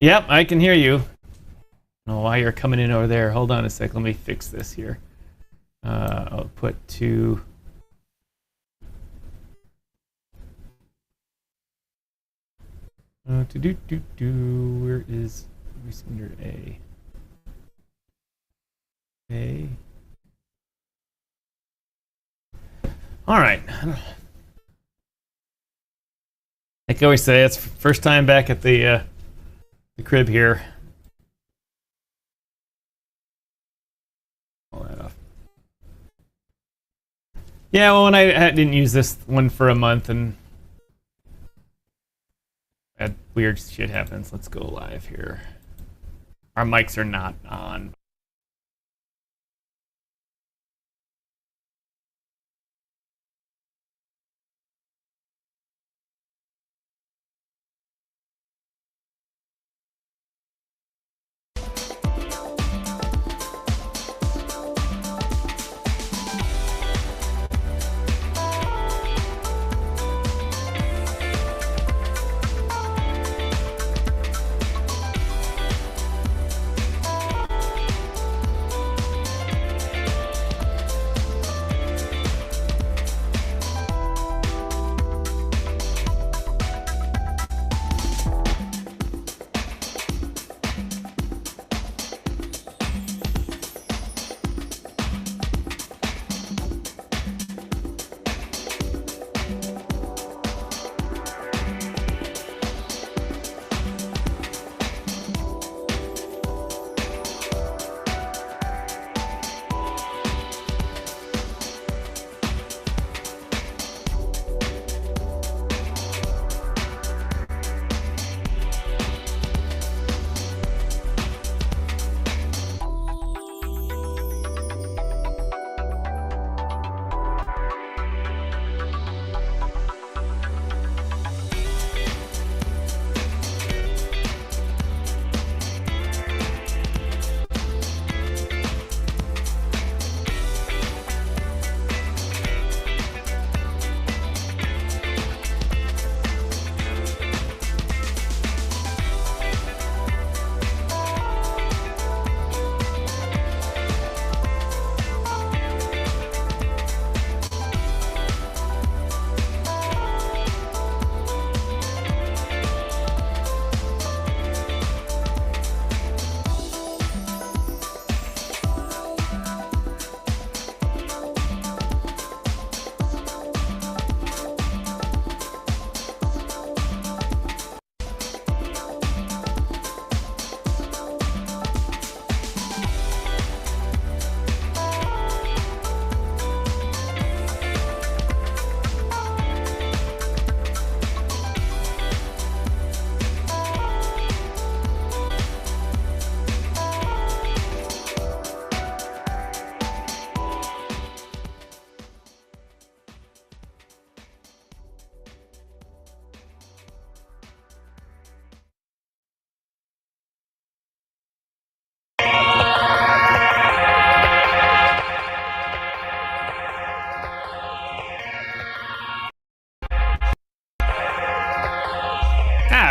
Yep, I can hear you. I don't know why you're coming in over there. Hold on a sec. Let me fix this here. I'll put to... Where is receiver A? A. All right. Like I always say, it's first time back at the crib here. All that off. Yeah, well, when I didn't use this one for a month and had weird shit happens. Let's go live here. Our mics are not on.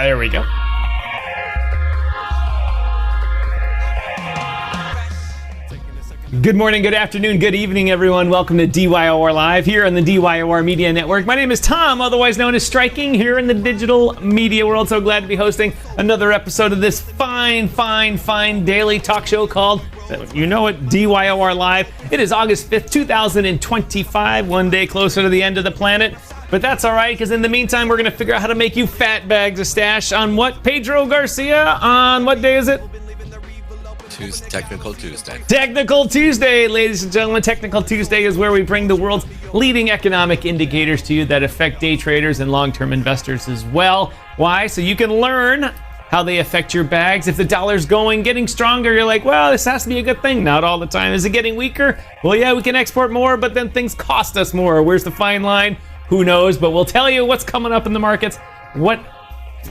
There we go. Good morning, good afternoon, good evening, everyone. Welcome to DYOR Live here on the DYOR Media Network. My name is Tom, otherwise known as Striking, here in the digital media world. So glad to be hosting another episode of this fine daily talk show called, you know it, DYOR Live. It is August 5th, 2025, one day closer to the end of the planet. But that's all right, because in the meantime, we're going to figure out how to make you fat bags of stash on what, Pedro Garcia? On what day is it? Technical Tuesday. Technical Tuesday, ladies and gentlemen. Technical Tuesday is where we bring the world's leading economic indicators to you that affect day traders and long-term investors as well. Why? So you can learn how they affect your bags. If the dollar's getting stronger, you're like, well, this has to be a good thing. Not all the time. Is it getting weaker? Well, yeah, we can export more, but then things cost us more. Where's the fine line? Who knows? But we'll tell you what's coming up in the markets. What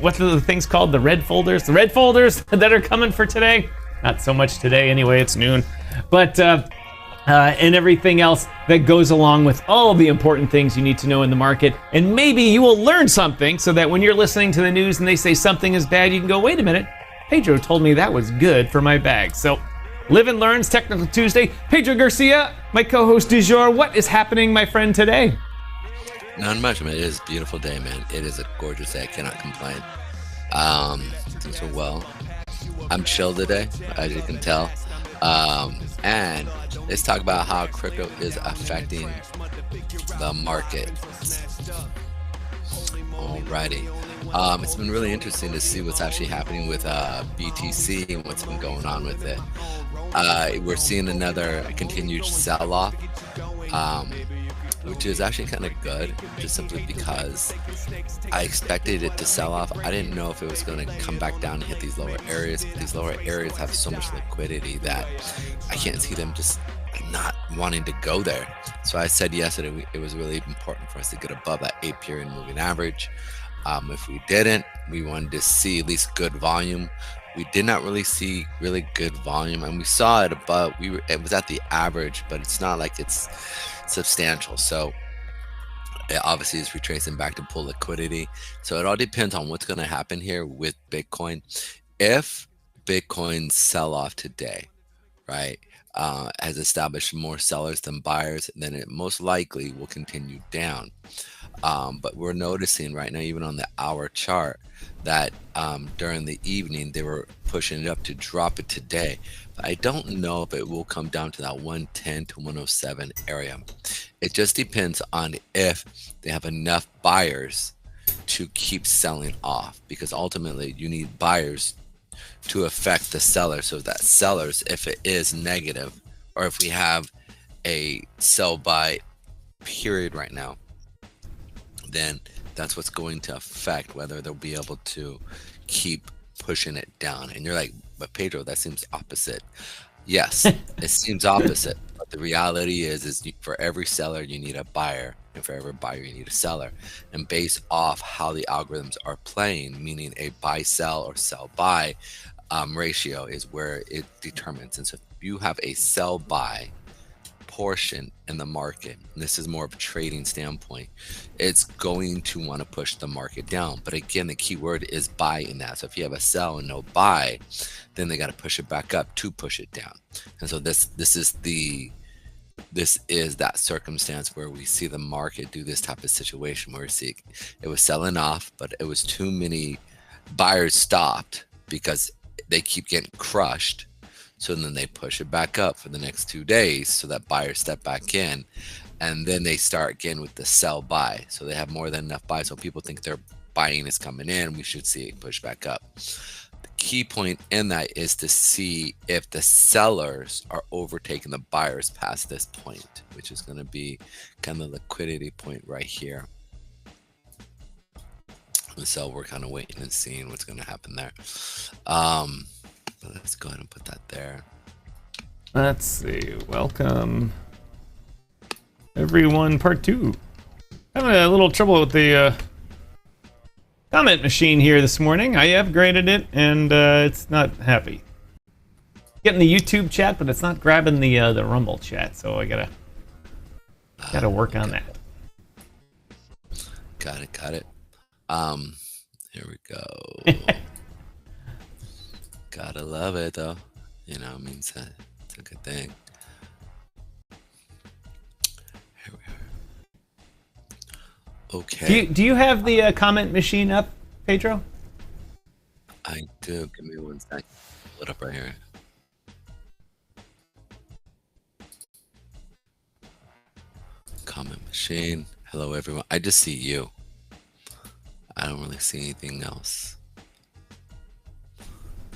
are the things called? The red folders? The red folders that are coming for today? Not so much today anyway, it's noon. But, and everything else that goes along with all the important things you need to know in the market. And maybe you will learn something so that when you're listening to the news and they say something is bad, you can go, wait a minute, Pedro told me that was good for my bag. So, Live and Learn's Technical Tuesday. Pedro Garcia, my co-host du jour. What is happening, my friend, today? Not much, man. It is a beautiful day, man. It is a gorgeous day. I cannot complain. Things are well. I'm chill today, as you can tell. And let's talk about how crypto is affecting the market. Alrighty. It's been really interesting to see what's actually happening with BTC and what's been going on with it. We're seeing another continued sell-off, which is actually kind of good, just simply because I expected it to sell off. I didn't know if it was going to come back down and hit these lower areas. But these lower areas have so much liquidity that I can't see them just not wanting to go there. So I said yesterday it was really important for us to get above that 8-period moving average. If we didn't, we wanted to see at least good volume. We did not really see really good volume, and we saw it above. It was at the average, but it's not like it's substantial. So it obviously is retracing back to pull liquidity. So it all depends on what's going to happen here with Bitcoin. If Bitcoin sell off today, right, has established more sellers than buyers, then it most likely will continue down. But we're noticing right now, even on the hour chart, that during the evening they were pushing it up to drop it today. But I don't know if it will come down to that 110 to 107 area. It just depends on if they have enough buyers to keep selling off, because ultimately you need buyers to affect the sellers. So that sellers, if it is negative, or if we have a sell buy period right now, then that's what's going to affect whether they'll be able to keep pushing it down. And you're like, but Pedro, that seems opposite. Yes, it seems opposite, but the reality is for every seller you need a buyer, and for every buyer you need a seller. And based off how the algorithms are playing, meaning a buy sell or sell buy ratio is where it determines. And so if you have a sell buy portion in the market, and this is more of a trading standpoint, it's going to want to push the market down. But again, the key word is buy in that. So if you have a sell and no buy, then they got to push it back up to push it down. And so this is that circumstance where we see the market do this type of situation where we see it was selling off, but it was too many buyers stopped because they keep getting crushed. So then they push it back up for the next 2 days so that buyers step back in, and then they start again with the sell buy. So they have more than enough buy. So people think their buying is coming in. We should see it push back up. The key point in that is to see if the sellers are overtaking the buyers past this point, which is going to be kind of the liquidity point right here. So we're kind of waiting and seeing what's going to happen there. Let's go ahead and put that there. Let's see. Welcome, everyone. Part 2. Having a little trouble with the comment machine here this morning. I upgraded it, and it's not happy. Getting the YouTube chat, but it's not grabbing the Rumble chat. So I gotta work on that. Got it. Here we go. Gotta love it, though. You know, it means that it's a good thing. Here we are. Okay. Do you have the comment machine up, Pedro? I do. Give me 1 second. Pull it up right here. Comment machine. Hello, everyone. I just see you. I don't really see anything else.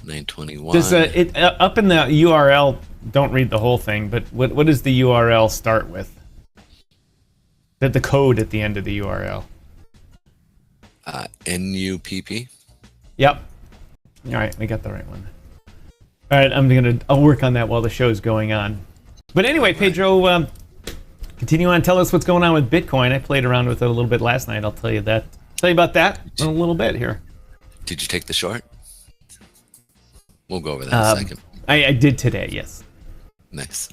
921. Does it up in the URL? Don't read the whole thing, but what does the URL start with? The code at the end of the URL. NUPP. Yep. All right, we got the right one. All right, I'll work on that while the show's going on. But anyway, Pedro, continue on. Tell us what's going on with Bitcoin. I played around with it a little bit last night. I'll tell you about that in a little bit here. Did you take the short? We'll go over that in a second. I did today, yes. Nice.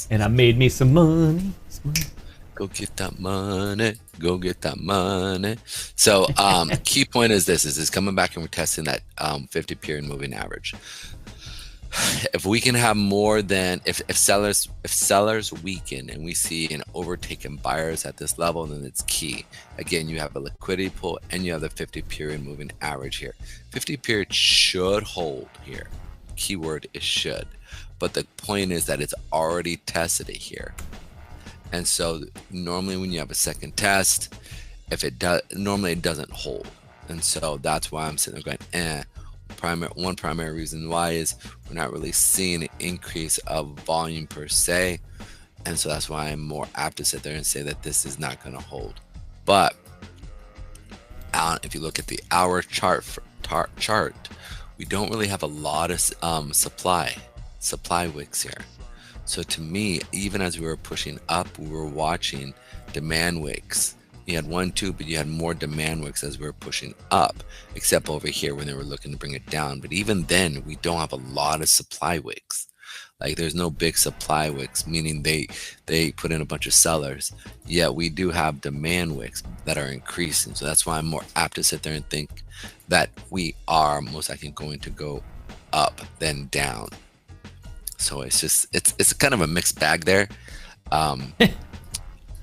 And I made me some money. Go get that money. Go get that money. So key point is this: is it's coming back and we're testing that 50 period moving average. If we can have more than if sellers weaken and we see an overtake in buyers at this level, then it's key. Again, you have a liquidity pool and you have the 50 period moving average here. 50 period should hold here. Keyword is should, but the point is that it's already tested it here. And so normally when you have a second test, if it does, normally it doesn't hold. And so that's why I'm sitting there going, one primary reason why is we're not really seeing an increase of volume per se, and so that's why I'm more apt to sit there and say that this is not going to hold. But if you look at the hour chart, we don't really have a lot of supply wicks here. So to me, even as we were pushing up, we were watching demand wicks. You had 1, 2, but you had more demand wicks as we were pushing up, except over here when they were looking to bring it down. But even then, we don't have a lot of supply wicks. Like there's no big supply wicks, meaning they put in a bunch of sellers. Yet we do have demand wicks that are increasing. So that's why I'm more apt to sit there and think that we are most likely going to go up than down. So it's kind of a mixed bag there.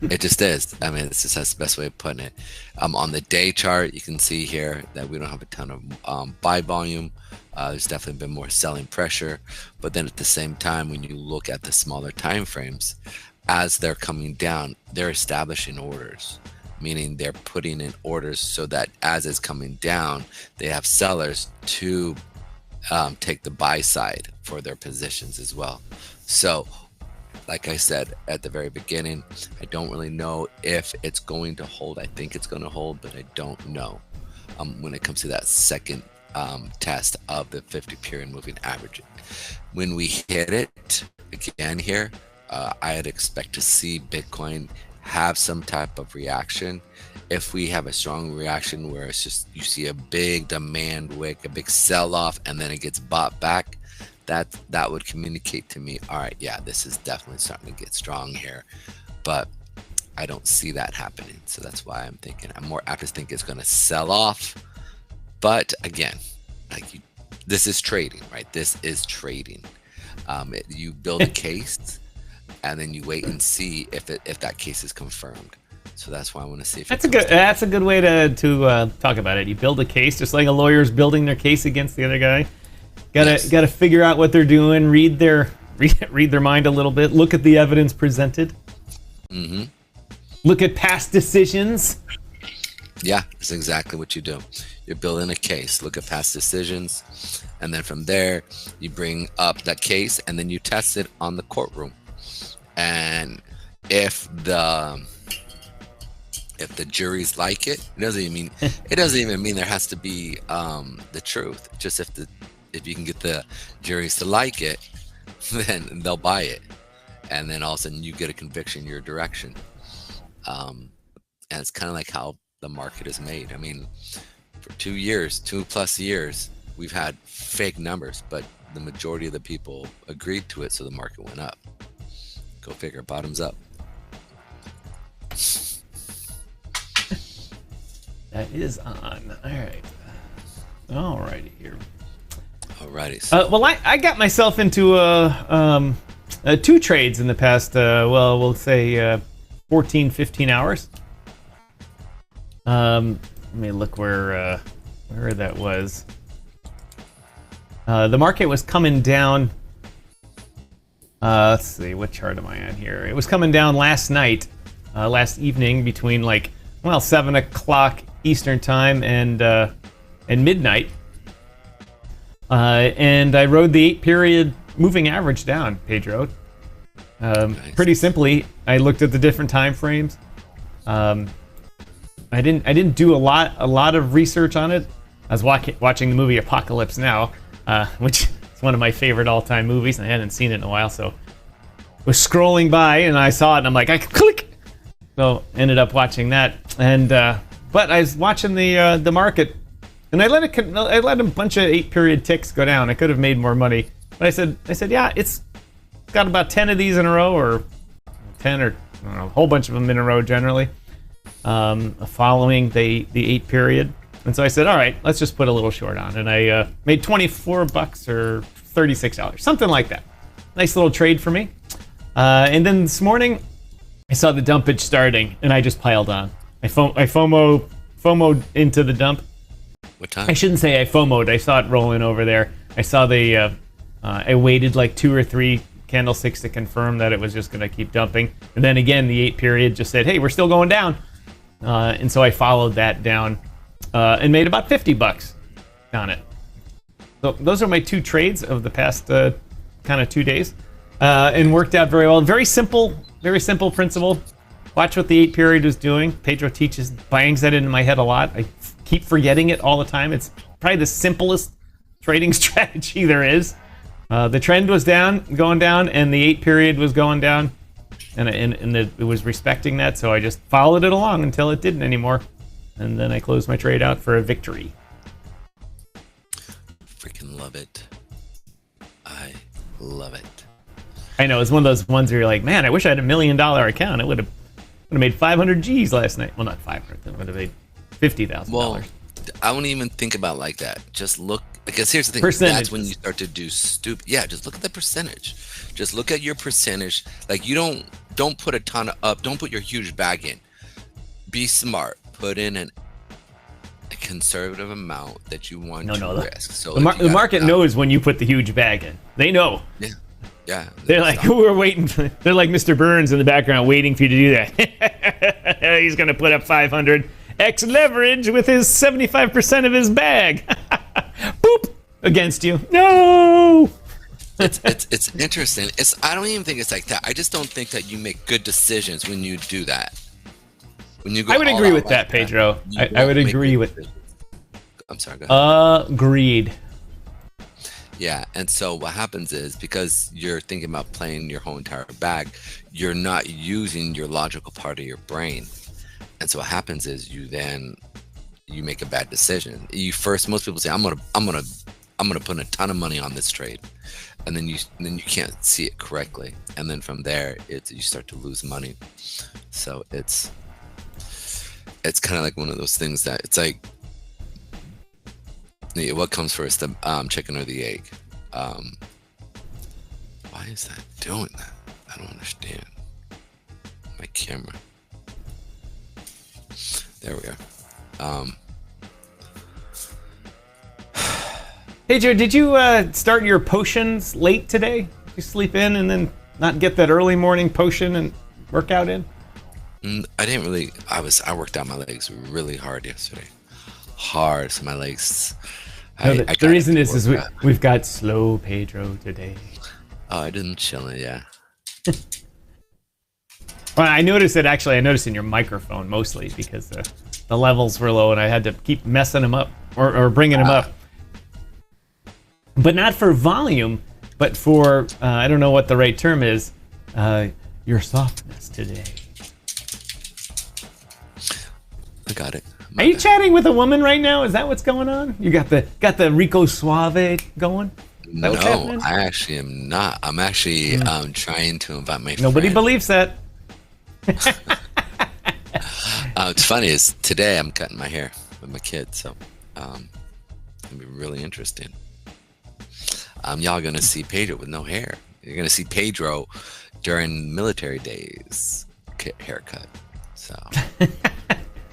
It just is. I mean, it's just that's the best way of putting it. On the day chart, you can see here that we don't have a ton of buy volume. There's definitely been more selling pressure. But then at the same time, when you look at the smaller time frames, as they're coming down, they're establishing orders, meaning they're putting in orders so that as it's coming down, they have sellers to take the buy side for their positions as well. So like I said at the very beginning, I don't really know if it's going to hold. I think it's going to hold, but I don't know when it comes to that second test of the 50 period moving average. When we hit it again here, I'd expect to see Bitcoin have some type of reaction. If we have a strong reaction where it's just you see a big demand wick, a big sell-off, and then it gets bought back, that would communicate to me, all right, yeah, this is definitely starting to get strong here. But I don't see that happening. So that's why I'm more apt to think it's going to sell off. But again, this is trading, right? This is trading. You build a case and then you wait and see if that case is confirmed. So that's why I want to see if that's a good way to talk about it. You build a case just like a lawyer's building their case against the other guy. Gotta figure out what they're doing, read their mind a little bit, look at the evidence presented. Mm-hmm. Look at past decisions. Yeah, that's exactly what you do. You're building a case, look at past decisions, and then from there you bring up that case and then you test it on the courtroom. And if the juries like it, it doesn't even mean there has to be the truth. Just if you can get the juries to like it, then they'll buy it, and then all of a sudden you get a conviction your direction. And it's kind of like how the market is made. I mean, for 2+ years, we've had fake numbers, but the majority of the people agreed to it, so the market went up. Go figure, bottoms up. That is on. All right. Alrighty here. Alrighty. Well, I got myself into 2 trades in the past, we'll say 14, 15 hours. Let me look where that was. The market was coming down. Let's see, what chart am I on here? It was coming down last night, last evening between 7 o'clock Eastern time and midnight. And I rode the 8-period moving average down, Pedro. Nice. Pretty simply, I looked at the different time frames. I didn't do a lot of research on it. I was watching the movie Apocalypse Now, which is one of my favorite all-time movies, and I hadn't seen it in a while, so I was scrolling by and I saw it and I'm like, I click. So ended up watching that, and but I was watching the market. And I let a bunch of 8-period ticks go down. I could have made more money, but I said, yeah, it's got about 10 of these in a row, or 10 or I don't know, a whole bunch of them in a row generally, following the 8 period. And so I said, all right, let's just put a little short on. And I made $24 or $36, something like that. Nice little trade for me. And then this morning, I saw the dumpage starting, and I just piled on. I FOMO'd into the dump. What time? I shouldn't say I FOMO'd. I saw it rolling over there. I saw I waited like 2 or 3 candlesticks to confirm that it was just going to keep dumping. And then again, the 8 period just said, hey, we're still going down. And so I followed that down and made about $50 on it. So those are my 2 trades of the past kind of 2 days. And worked out very well. Very simple principle. Watch what the 8 period was doing. Pedro bangs that into my head a lot. I keep forgetting it all the time. It's probably the simplest trading strategy there is. The trend was going down, and the 8 period was going down, and it was respecting that, so I just followed it along until it didn't anymore, and then I closed my trade out for a victory. Freaking love it. I love it. I know, it's one of those ones where you're like, man, I wish I had $1 million account. It would have made 500 G's last night. Well, not 500. It would have made $50,000. Well, I wouldn't even think about like that. Just look, because here's the thing. That's when you start to do stupid. Yeah, just look at the percentage. Just look at your percentage. Like, you don't put a ton up. Don't put your huge bag in. Be smart. Put in a conservative amount that you want to risk. So the market knows when you put the huge bag in. They know. Yeah. Yeah. They're like, we're waiting. They're like Mr. Burns in the background waiting for you to do that. He's going to put up 500 X leverage with his 75% of his bag. Boop! Against you. No! It's interesting. I don't even think it's like that. I just don't think that you make good decisions when you do that. When you go I would agree with that, Pedro. I would agree with it. I'm sorry, go ahead. Agreed. Yeah, and so what happens is, because you're thinking about playing your whole entire bag, you're not using your logical part of your brain. And so what happens is you make a bad decision. Most people say, I'm gonna put a ton of money on this trade, and then you can't see it correctly, and then from there you start to lose money. So it's kind of like one of those things that it's like, what comes first, the chicken or the egg? Why is that doing that? I don't understand. My camera. There we are. Hey, Joe, did you start your potions late today? Did you sleep in and then not get that early morning potion and workout in? I didn't really. I worked out my legs really hard yesterday. Hard, so my legs. The reason is we've got slow Pedro today. Oh, I didn't chill it, yeah. Well, I noticed in your microphone mostly because the levels were low and I had to keep messing them up or bringing them up. But not for volume, but for, I don't know what the right term is, your softness today. I got it. Are you chatting with a woman right now? Is that what's going on? You got the Rico Suave going? No, I actually am not. I'm actually trying to invite my Nobody friend. believes that. It's funny is today I'm cutting my hair with my kid, so it'll be really interesting. Y'all gonna see Pedro with no hair. You're gonna see Pedro during military days haircut. So.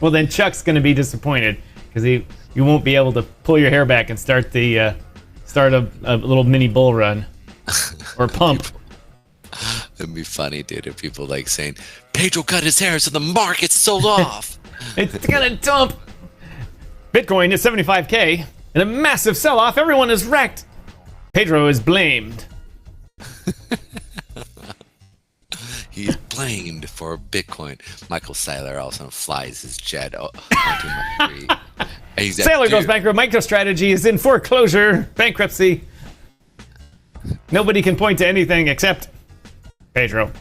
Well, then Chuck's going to be disappointed because you won't be able to pull your hair back and start a little mini bull run or pump. It'd be funny, dude, if people like saying, Pedro cut his hair so the market's sold off. It's going to dump. Bitcoin is 75K and a massive sell-off. Everyone is wrecked. Pedro is blamed. He's blamed for Bitcoin. Michael Saylor also flies his jet onto my tree. Saylor goes bankrupt. MicroStrategy is in foreclosure, bankruptcy. Nobody can point to anything except Pedro.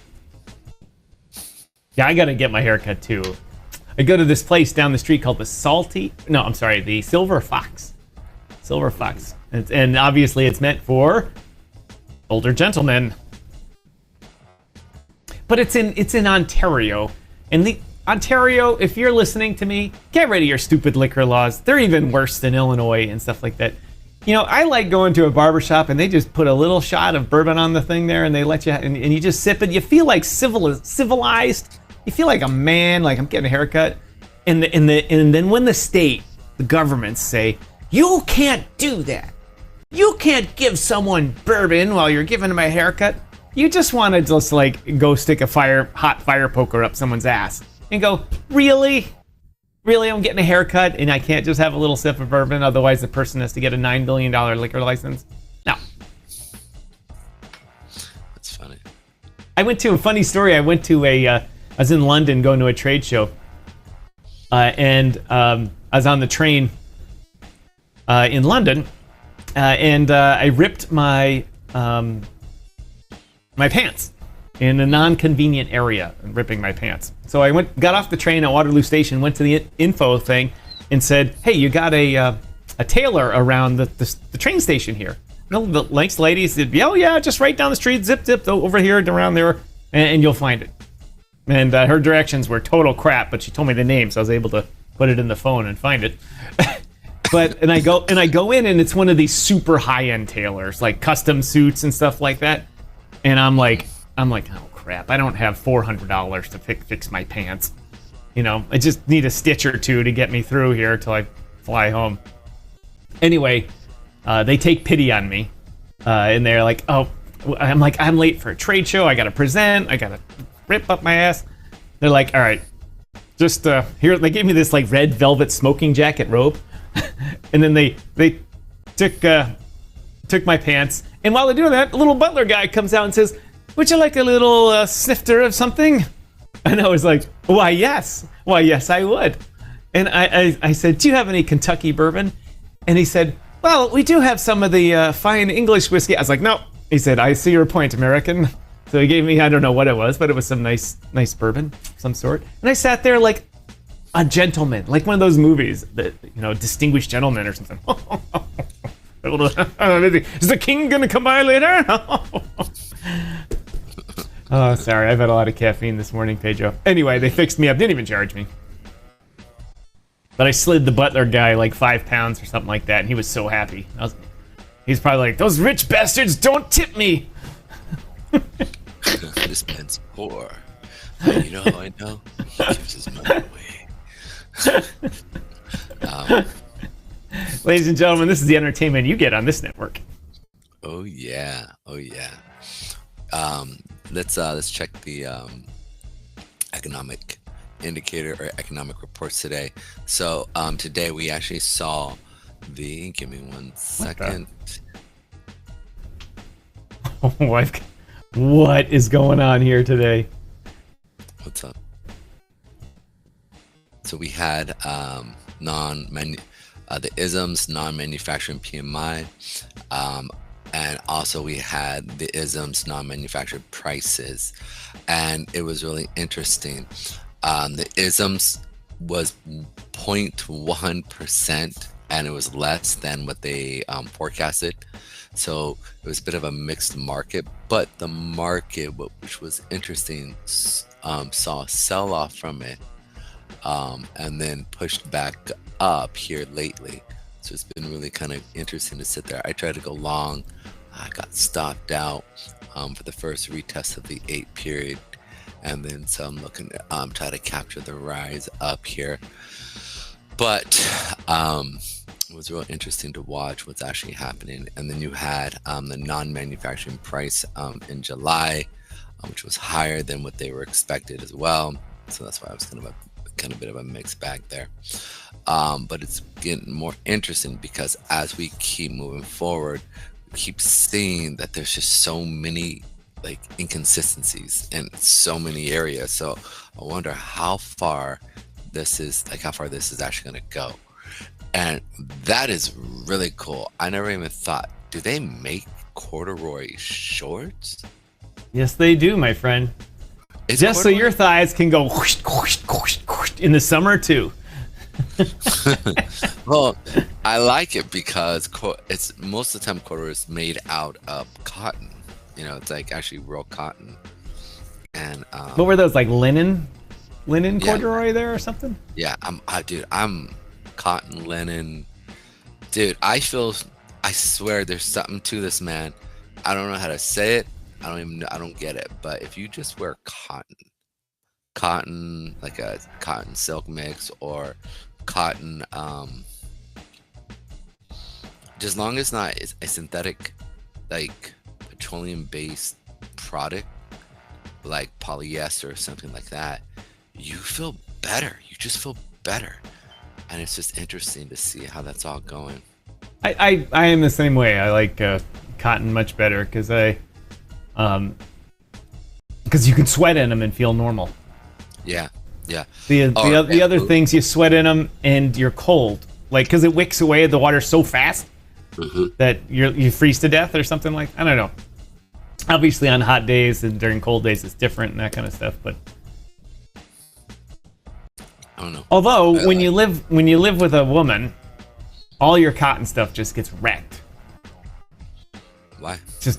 Yeah, I gotta get my hair cut too. I go to this place down the street called the Silver Fox. Silver Fox. And obviously it's meant for older gentlemen. but it's in Ontario, and the Ontario, if you're listening to me, get rid of your stupid liquor laws. They're even worse than Illinois and stuff like that. You know, I like going to a barbershop and they just put a little shot of bourbon on the thing there and they let you, and you just sip it. You feel like civilized. You feel like a man, like I'm getting a haircut. And then when the governments say, you can't do that. You can't give someone bourbon while you're giving them a haircut. You just want to just like go stick a hot fire poker up someone's ass. And go, really? Really, I'm getting a haircut and I can't just have a little sip of bourbon, otherwise the person has to get a $9 billion liquor license? No. That's funny. I went to a funny story. I was in London going to a trade show. And I was on the train in London. And I ripped my pants in a non-convenient area, ripping my pants. So I got off the train at Waterloo Station, went to the info thing, and said, "Hey, you got a tailor around the train station here?" And the nice lady said, "Oh yeah, just right down the street, zip over here, around there, and you'll find it." And her directions were total crap, but she told me the name, so I was able to put it in the phone and find it. And I go in, and it's one of these super high-end tailors, like custom suits and stuff like that. And I'm like, oh crap, I don't have $400 to fix my pants. You know, I just need a stitch or two to get me through here till I fly home. Anyway, they take pity on me. And they're like, oh, I'm late for a trade show. I got to present. I got to rip up my ass. They're like, all right, just here. They gave me this like red velvet smoking jacket robe. And then they took my pants. And while they're doing that, a little butler guy comes out and says, "Would you like a little snifter of something?" And I was like, why, yes, I would. And I said, "Do you have any Kentucky bourbon?" And he said, "Well, we do have some of the fine English whiskey." I was like, "No." He said, "I see your point, American." So he gave me, I don't know what it was, but it was some nice bourbon, some sort. And I sat there like a gentleman, like one of those movies that, you know, Distinguished Gentleman or something. Is the king gonna come by later? Oh, sorry, I've had a lot of caffeine this morning, Pedro. Anyway, they fixed me up, didn't even charge me. But I slid the butler guy like 5 pounds or something like that, and he was so happy. He's probably like, "Those rich bastards don't tip me." This man's poor. You know how I know? He gives his money away. Ladies and gentlemen, this is the entertainment you get on this network. Oh yeah. Let's check the economic indicator or economic reports today. So today we actually saw give me 1 second. What is going on here today? What's up? So we had the ISM's non-manufacturing PMI, and also we had the ISM's non-manufactured prices, and it was really interesting. The ISM's was 0.1%, and it was less than what they forecasted. So it was a bit of a mixed market, but the market, which was interesting, saw a sell-off from it, and then pushed back up here lately. So it's been really kind of interesting to sit there. I tried to go long. I got stopped out for the first retest of the 8 period. And then so I'm looking to try to capture the rise up here. But it was real interesting to watch what's actually happening. And then you had the non-manufacturing price in July, which was higher than what they were expected as well. So that's why I was kind of a bit of a mixed bag there. But it's getting more interesting because as we keep moving forward, we keep seeing that there's just so many like inconsistencies in so many areas. So I wonder how far this is actually going to go. And that is really cool. I never even thought, do they make corduroy shorts? Yes, they do, my friend. Just so your thighs can go whoosh, whoosh, whoosh, whoosh, in the summer too. Well, I like it because it's most of the time corduroy is made out of cotton. You know, it's like actually real cotton. And what were those, like linen Yeah. corduroy there or something? Yeah, I'm cotton, linen. Dude, I swear there's something to this, man. I don't know how to say it. I don't get it. But if you just wear cotton, like a cotton silk mix or cotton, just long as not a synthetic, like petroleum based product, like polyester or something like that, you feel better. You just feel better. And it's just interesting to see how that's all going. I am the same way. I like cotton much better because you can sweat in them and feel normal. Yeah. The other things, you sweat in them and you're cold, like because it wicks away the water so fast that you freeze to death or something like. I don't know. Obviously, on hot days and during cold days, it's different and that kind of stuff. But I don't know. although when you live with a woman, all your cotton stuff just gets wrecked. Why? Just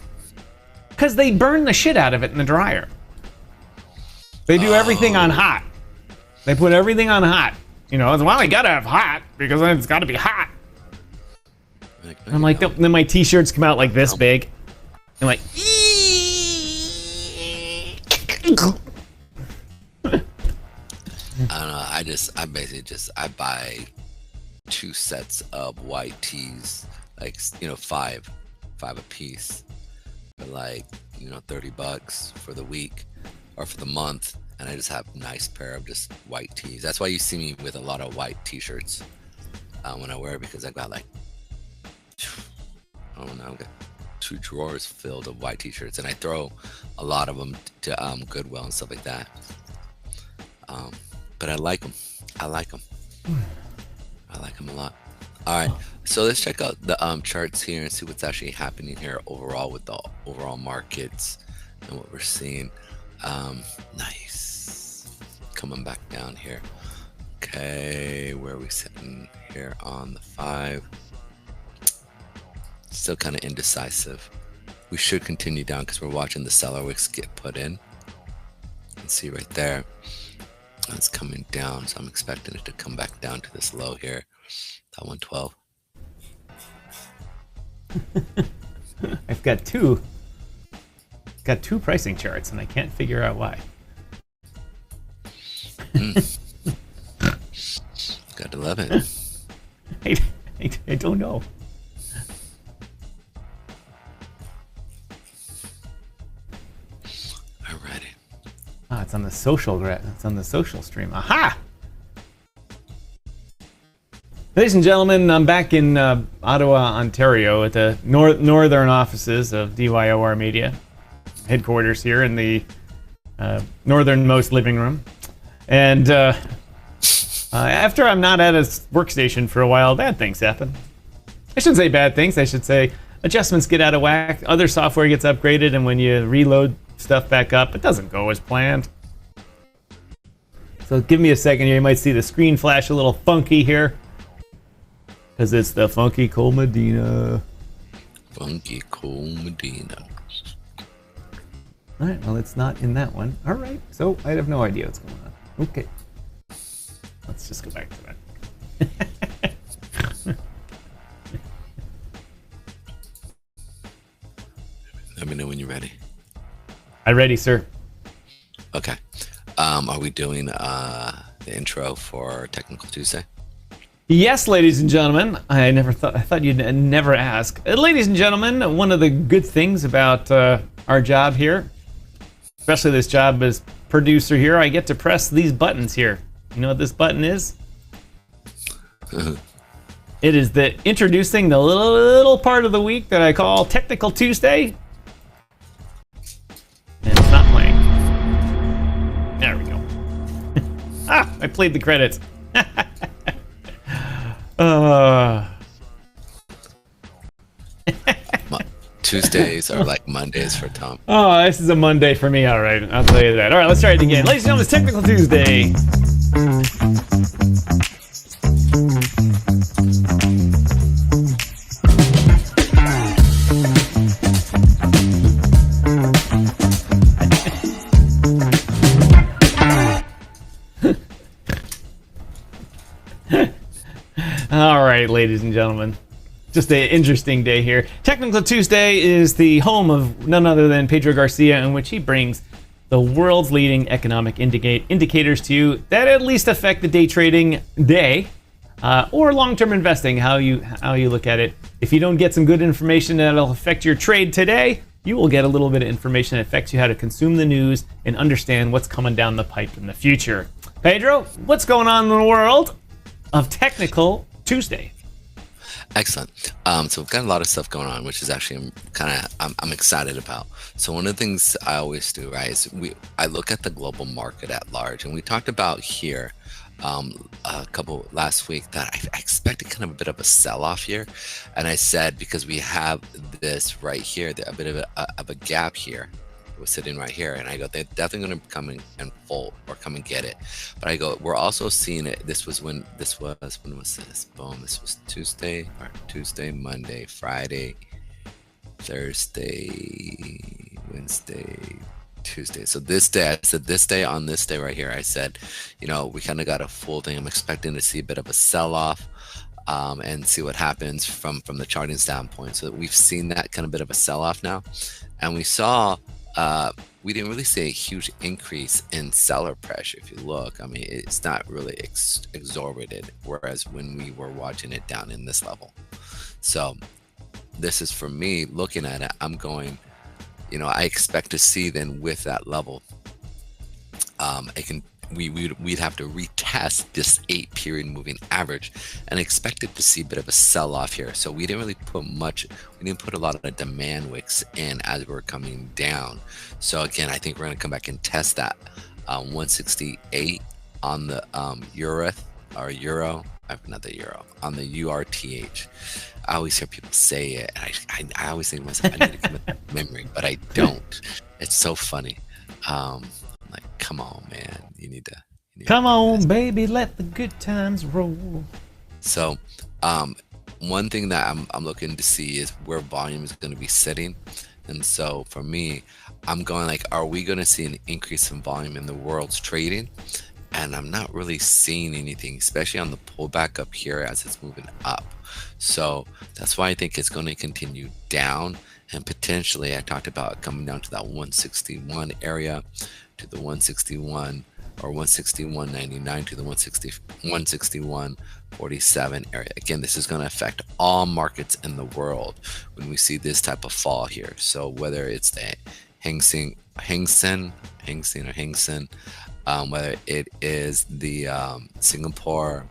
because they burn the shit out of it in the dryer. They do everything on hot. They put everything on hot. You know, well, I gotta have hot because it's gotta be hot. I'm like, then my t-shirts come out like this big. I'm like, I don't know. I basically I buy 2 sets of white tees, like, you know, five a piece, for like, you know, $30 for the week or for the month, and I just have a nice pair of just white tees. That's why you see me with a lot of white t-shirts when I wear it, because I've got like, I don't know, I've got 2 drawers filled of white t-shirts, and I throw a lot of them to Goodwill and stuff like that. But I like them. I like them a lot. All right, so let's check out the charts here and see what's actually happening here overall with the overall markets and what we're seeing. Nice, coming back down here. Okay, where are we sitting here on the 5? Still kind of indecisive. We should continue down because we're watching the seller wicks get put in. You can see right there, it's coming down, so I'm expecting it to come back down to this low here, that 112. I've got two pricing charts and I can't figure out why. Got to love it. I don't know. Alrighty. Ah, it's on the social. It's on the social stream. Aha! Ladies and gentlemen, I'm back in Ottawa, Ontario, at the northern offices of DYOR Media, headquarters here in the northernmost living room. And after I'm not at a workstation for a while, bad things happen. I shouldn't say bad things. I should say adjustments get out of whack. Other software gets upgraded, and when you reload stuff back up, it doesn't go as planned. So give me a second here. You might see the screen flash a little funky here, because it's the Funky Cole Medina. Funky Cole Medina. All right, well, it's not in that one. All right, so I have no idea what's going on. Okay. Let's just go back to that. Let me know when you're ready. I'm ready, sir. Okay. Are we doing the intro for Technical Tuesday? Yes, ladies and gentlemen. I thought you'd never ask. Ladies and gentlemen, one of the good things about our job here, especially this job as producer here, I get to press these buttons here. You know what this button is? It is introducing the little part of the week that I call Technical Tuesday. And it's not playing. There we go. I played the credits. Tuesdays are like Mondays for Tom. Oh, this is a Monday for me. All right, I'll tell you that. All right, let's try it again. Ladies and gentlemen, it's Technical Tuesday. right, ladies and gentlemen. Just an interesting day here. Technical Tuesday is the home of none other than Pedro Garcia, in which he brings the world's leading economic indicators to you that at least affect the day trading day or long-term investing, how you look at it. If you don't get some good information that'll affect your trade today, you will get a little bit of information that affects you how to consume the news and understand what's coming down the pipe in the future. Pedro, what's going on in the world of Technical Tuesday? Excellent. So we've got a lot of stuff going on, which is actually I'm excited about. So one of the things I always do, right, is I look at the global market at large, and we talked about here a couple last week that I expected kind of a bit of a sell-off here, and I said because we have this right here, a bit of a gap here. Was sitting right here, and I go, they're definitely going to come in and fold or come and get it. But I go, we're also seeing it. When was this? Boom, this was Tuesday, Monday, Friday, Thursday, Wednesday, Tuesday. So this day, I said this day on this day right here, I said, you know, we kind of got a full thing. I'm expecting to see a bit of a sell-off and see what happens from the charting standpoint. So we've seen that kind of bit of a sell-off now, and we saw we didn't really see a huge increase in seller pressure. If you look, I mean, it's not really exorbitant, whereas when we were watching it down in this level. So this is, for me, looking at it, I'm going, you know, I expect to see then with that level, we'd have to retest this 8-period moving average and expected to see a bit of a sell-off here. So we didn't really put a lot of demand wicks in as we're coming down. So again, I think we're going to come back and test that 168 on the euro, not the euro, on the URTH. I always hear people say it, and I always think to myself, I need to commit that memory, but I don't. It's so funny. Like, come on, man, you need to come on, baby, let the good times roll. So one thing that I'm looking to see is where volume is going to be sitting. And so for me, I'm going like, are we going to see an increase in volume in the world's trading? And I'm not really seeing anything, especially on the pullback up here as it's moving up. So that's why I think it's going to continue down, and potentially I talked about coming down to that 161 area, to the 161 or 161.99 to the 161.47 area. Again, this is going to affect all markets in the world when we see this type of fall here. So whether it's the Hang Seng, whether it is the Singapore,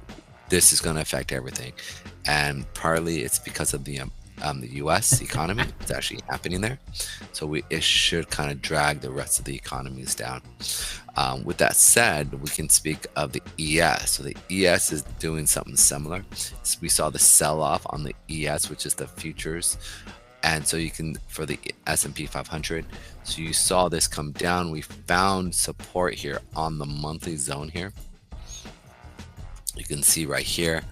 this is going to affect everything. And partly it's because of the U.S. economy. It's actually happening there, so it should kind of drag the rest of the economies down. With that said, we can speak of the ES. So the ES is doing something similar. So we saw the sell-off on the ES, which is the futures, and so you can, for the S&P 500. So you saw this come down. We found support here on the monthly zone here. You can see right here.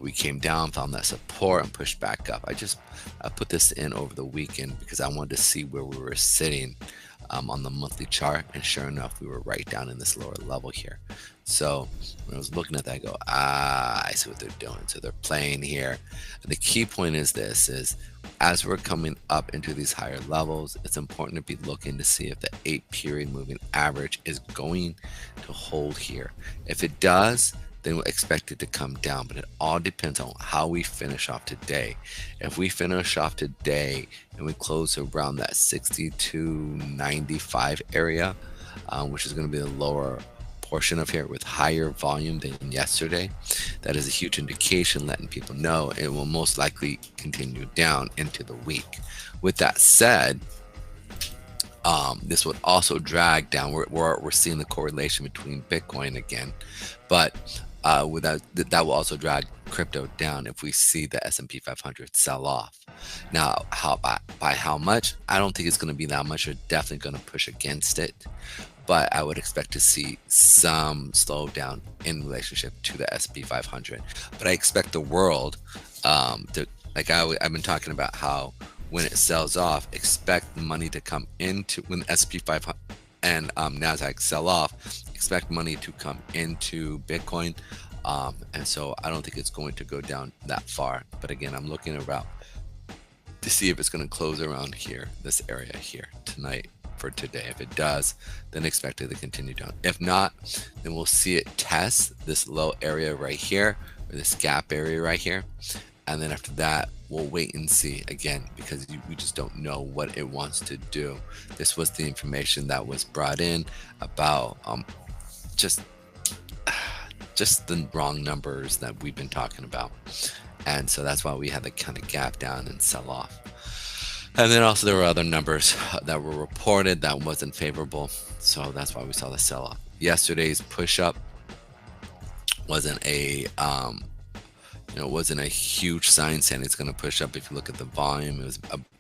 We came down, found that support, and pushed back up. I put this in over the weekend because I wanted to see where we were sitting on the monthly chart, and sure enough, we were right down in this lower level here. So when I was looking at that, I go, I see what they're doing. So they're playing here. And the key point is this, is as we're coming up into these higher levels, it's important to be looking to see if the 8-period moving average is going to hold here. If it does, then we'll expect it to come down, but it all depends on how we finish off today. If we finish off today and we close around that 62.95 area, which is going to be the lower portion of here with higher volume than yesterday, that is a huge indication letting people know it will most likely continue down into the week. With that said, this would also drag down. We're seeing the correlation between Bitcoin again, but that will also drag crypto down if we see the S&P 500 sell off. Now, by how much? I don't think it's going to be that much. We're definitely going to push against it, but I would expect to see some slowdown in relationship to the S&P 500. But I expect the world to, like I've been talking about, how when it sells off, expect money to come into, when the S&P 500 and Nasdaq sell off, expect money to come into Bitcoin And so I don't think it's going to go down that far. But again, I'm looking around to see if it's going to close around here, this area here tonight for today. If it does, then expect it to continue down. If not, then we'll see it test this low area right here, or this gap area right here. And then after that, we'll wait and see again, because we just don't know what it wants to do. This was the information that was brought in about just the wrong numbers that we've been talking about. And so that's why we had to kind of gap down and sell off. And then also there were other numbers that were reported that wasn't favorable. So that's why we saw the sell off. Yesterday's push up wasn't a it wasn't a huge sign saying it's going to push up. If you look at the volume,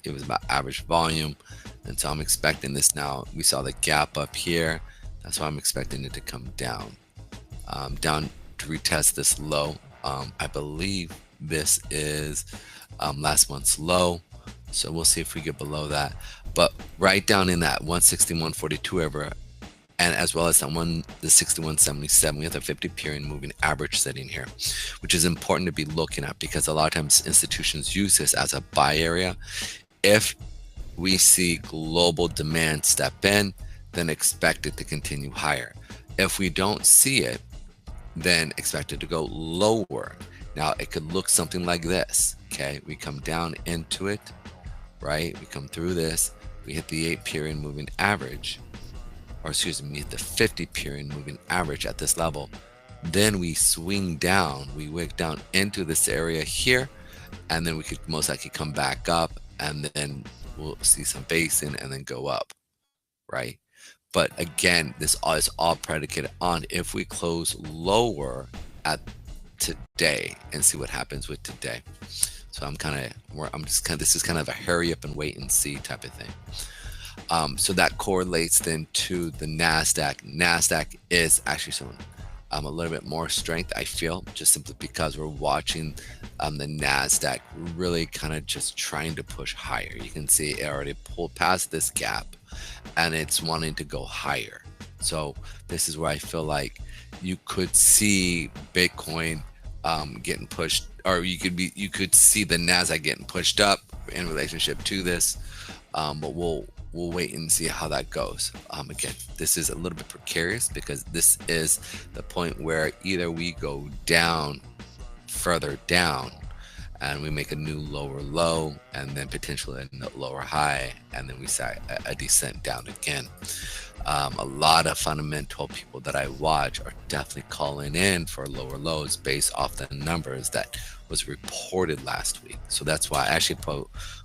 it was about average volume. And so I'm expecting this now. We saw the gap up here. That's why I'm expecting it to come down, down to retest this low. I believe this is last month's low. So we'll see if we get below that. But right down in that 161.42 ever, and as well as the 61.77, we have the 50 period moving average sitting here, which is important to be looking at, because a lot of times institutions use this as a buy area. If we see global demand step in, then expect it to continue higher. If we don't see it, then expect it to go lower. Now it could look something like this. Okay, we come down into it, right? We come through this, we hit the 8 period moving average, or excuse me, the 50 period moving average at this level. Then we swing down, we wick down into this area here, and then we could most likely come back up, and then we'll see some basing and then go up, right? But again, this is all predicated on if we close lower at today and see what happens with today. So this is kind of a hurry up and wait and see type of thing. So that correlates then to the Nasdaq. Nasdaq is actually showing a little bit more strength, I feel, just simply because we're watching the Nasdaq really kind of just trying to push higher. You can see it already pulled past this gap and it's wanting to go higher. So this is where I feel like you could see Bitcoin getting pushed, or you could see the Nasdaq getting pushed up in relationship to this, but we'll wait and see how that goes. Again, this is a little bit precarious, because this is the point where either we go down, further down, and we make a new lower low, and then potentially a lower high, and then we see a descent down again. A lot of fundamental people that I watch are definitely calling in for lower lows based off the numbers that was reported last week. So that's why I actually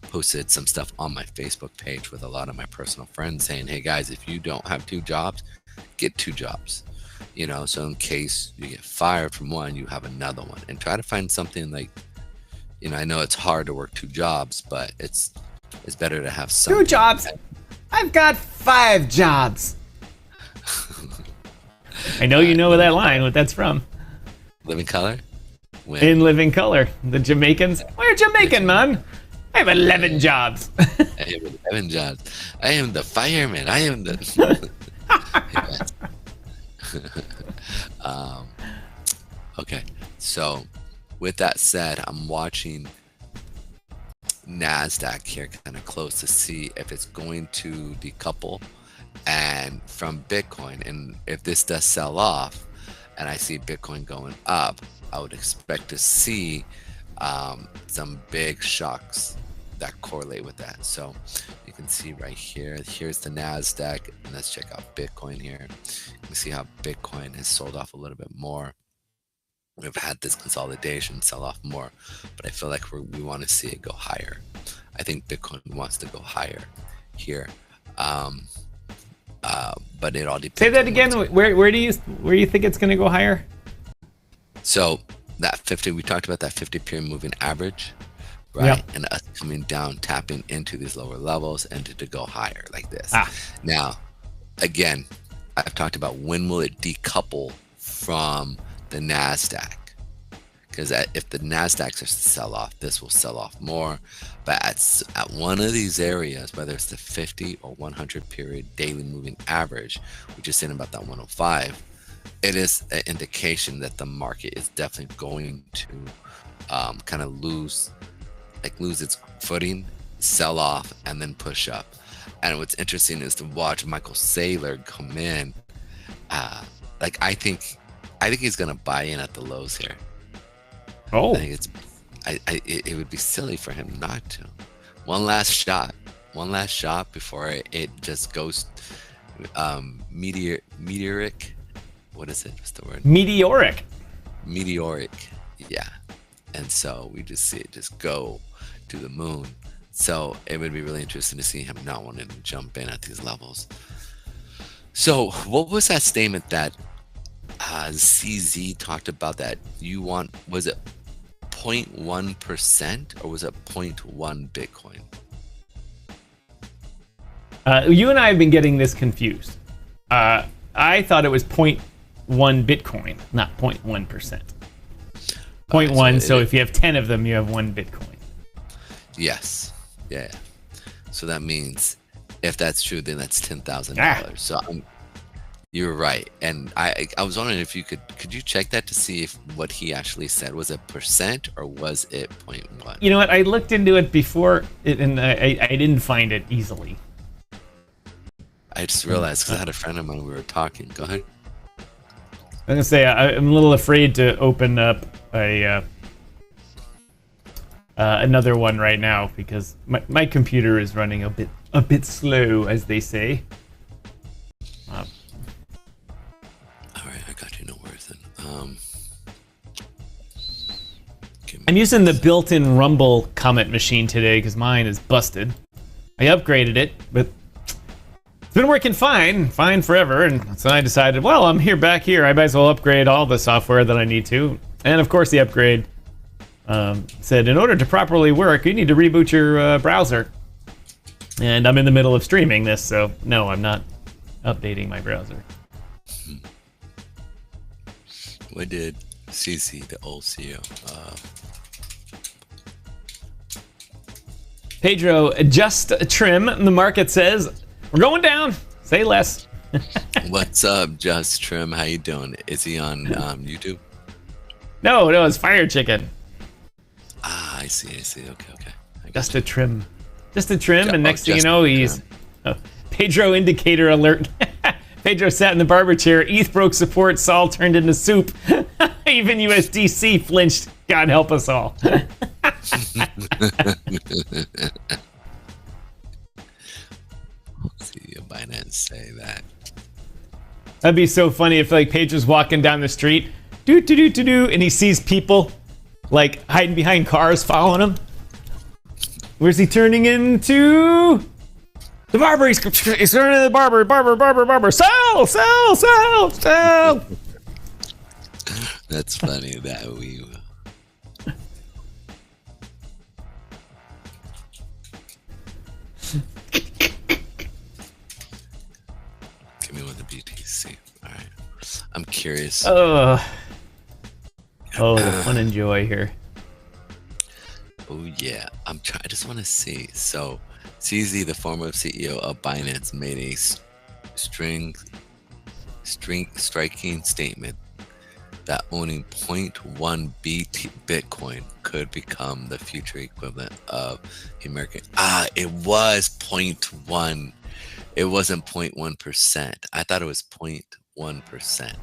posted some stuff on my Facebook page with a lot of my personal friends saying, hey guys, if you don't have 2 jobs, get 2 jobs. So in case you get fired from one, you have another one, and try to find something like, I know it's hard to work 2 jobs, but it's better to have some 2 jobs. I've got 5 jobs. I know you know that line, what that's from. Living Color? In Living Color. The Jamaicans. We're Jamaican, man. I have 11 jobs. I have 11 jobs. I am the fireman. I am the... Okay. So, with that said, I'm watching Nasdaq here kind of close to see if it's going to decouple and from Bitcoin. And if this does sell off and I see Bitcoin going up, I would expect to see some big shocks that correlate with that. So you can see right here, here's the Nasdaq, and let's check out Bitcoin here. You can see how Bitcoin has sold off a little bit more. We've had this consolidation sell off more, but I feel like we want to see it go higher. I think Bitcoin wants to go higher here, but it all depends. Say that again. Where do you think it's going to go higher? So that 50, we talked about that 50 period moving average, right? Yep. And us coming down, tapping into these lower levels, and to go higher like this. Now, again, I've talked about when will it decouple from the Nasdaq, because if the Nasdaq starts to sell off, this will sell off more. But at one of these areas, whether it's the 50 or 100 period daily moving average, which is sitting about that 105, it is an indication that the market is definitely going to kind of lose its footing, sell off, and then push up. And what's interesting is to watch Michael Saylor come in. I think he's gonna buy in at the lows here. Oh, I think it would be silly for him not to. One last shot before it just goes meteoric. What is it? What's the word? meteoric. Yeah. And so we just see it just go to the moon. So it would be really interesting to see him not wanting to jump in at these levels. So what was that statement that CZ talked about that you want? Was it 0.1% or was it 0.1 Bitcoin? You and I have been getting this confused. I thought it was 0.1 Bitcoin, not 0.1%. 0.1, so if you have 10 of them, you have 1 Bitcoin. Yes. Yeah. So that means if that's true, then that's $10,000. So you're right. And I was wondering if you could you check that to see if what he actually said was a percent or was it 0.1? You know what? I looked into it before, and I didn't find it easily. I just realized because I had a friend of mine, we were talking. Go ahead. I'm gonna say I'm a little afraid to open up another one right now because my computer is running a bit slow, as they say. All right, I got you. No worries then. I'm using the built-in Rumble comment machine today because mine is busted. I upgraded it, but it's been working fine forever, and so I decided, well, I'm back here. I might as well upgrade all the software that I need to. And of course, the upgrade said, in order to properly work, you need to reboot your browser. And I'm in the middle of streaming this, so no, I'm not updating my browser. What did CC, the old CEO? Pedro, just trim. The market says we're going down. Say less. What's up, Just Trim? How you doing? Is he on YouTube? No, it's Fire Chicken. Ah, I see. Okay. Just a trim. And next thing you know, he's Pedro indicator alert. Pedro sat in the barber chair. ETH broke support. Sol turned into soup. Even USDC flinched. God help us all. See Binance say that. That'd be so funny if like Pedro's walking down the street, and he sees people like hiding behind cars following him. Where's he turning into? The barber. He's turning into the barber. Sell. That's funny that we. Give me one of the BTC. All right. I'm curious. The fun and joy here. Oh yeah, I just want to see. So, CZ, the former CEO of Binance, made a striking statement that owning 0.1 Bitcoin could become the future equivalent of the American. It was 0.1. It wasn't 0.1%. I thought it was 0.1%.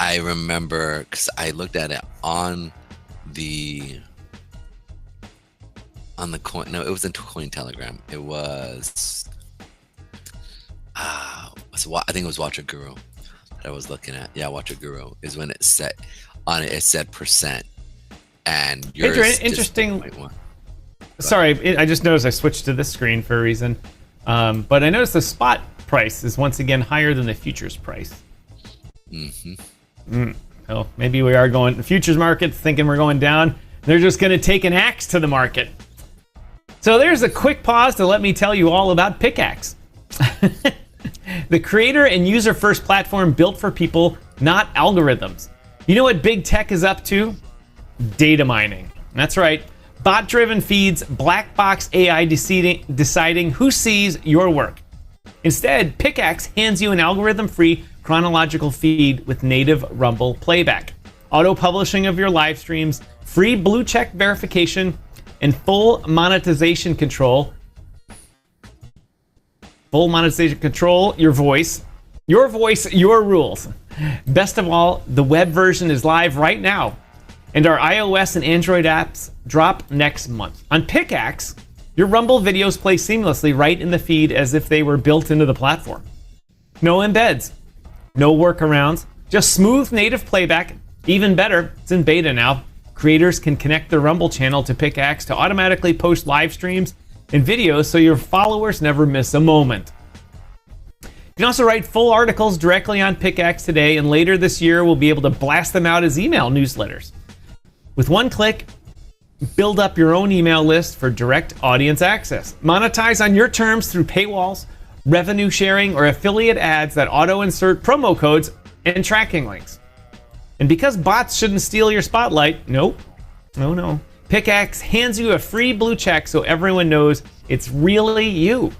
I remember because I looked at it on the coin. No, it was in Cointelegram. It was I think it was Watcher Guru that I was looking at. Yeah, Watcher Guru is when it set on it. It said percent, and yours interesting. Sorry, I just noticed I switched to this screen for a reason. But I noticed the spot price is once again higher than the futures price. Well, maybe we are going. The futures market's thinking we're going down. They're just going to take an axe to the market. So there's a quick pause to let me tell you all about Pickaxe. The creator and user-first platform built for people, not algorithms. You know what big tech is up to? Data mining. That's right. Bot-driven feeds, black box AI deciding who sees your work. Instead, Pickaxe hands you an algorithm-free chronological feed with native Rumble playback, auto-publishing of your live streams, free blue check verification, and full monetization control. Full monetization control, your voice, your rules. Best of all, the web version is live right now, and our iOS and Android apps drop next month. On Pickaxe, your Rumble videos play seamlessly right in the feed as if they were built into the platform. No embeds, no workarounds, just smooth native playback. Even better, it's in beta now. Creators can connect their Rumble channel to Pickaxe to automatically post live streams and videos so your followers never miss a moment. You can also write full articles directly on Pickaxe today, and later this year we'll be able to blast them out as email newsletters. With one click, build up your own email list for direct audience access. Monetize on your terms through paywalls, revenue sharing, or affiliate ads that auto-insert promo codes and tracking links. And because bots shouldn't steal your spotlight, no. Pickaxe hands you a free blue check so everyone knows it's really you.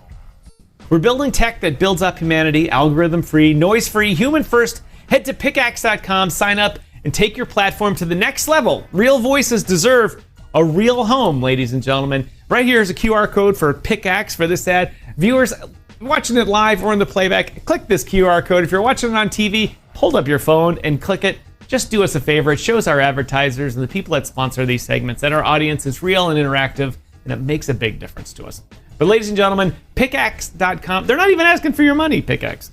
We're building tech that builds up humanity, algorithm-free, noise-free, human-first. Head to pickaxe.com, sign up, and take your platform to the next level. Real voices deserve a real home, ladies and gentlemen. Right here is a QR code for Pickaxe for this ad. Viewers watching it live or in the playback, click this QR code. If you're watching it on TV, hold up your phone and click it. Just do us a favor. It shows our advertisers and the people that sponsor these segments that our audience is real and interactive, and it makes a big difference to us. But ladies and gentlemen, pickaxe.com. They're not even asking for your money, Pickaxe.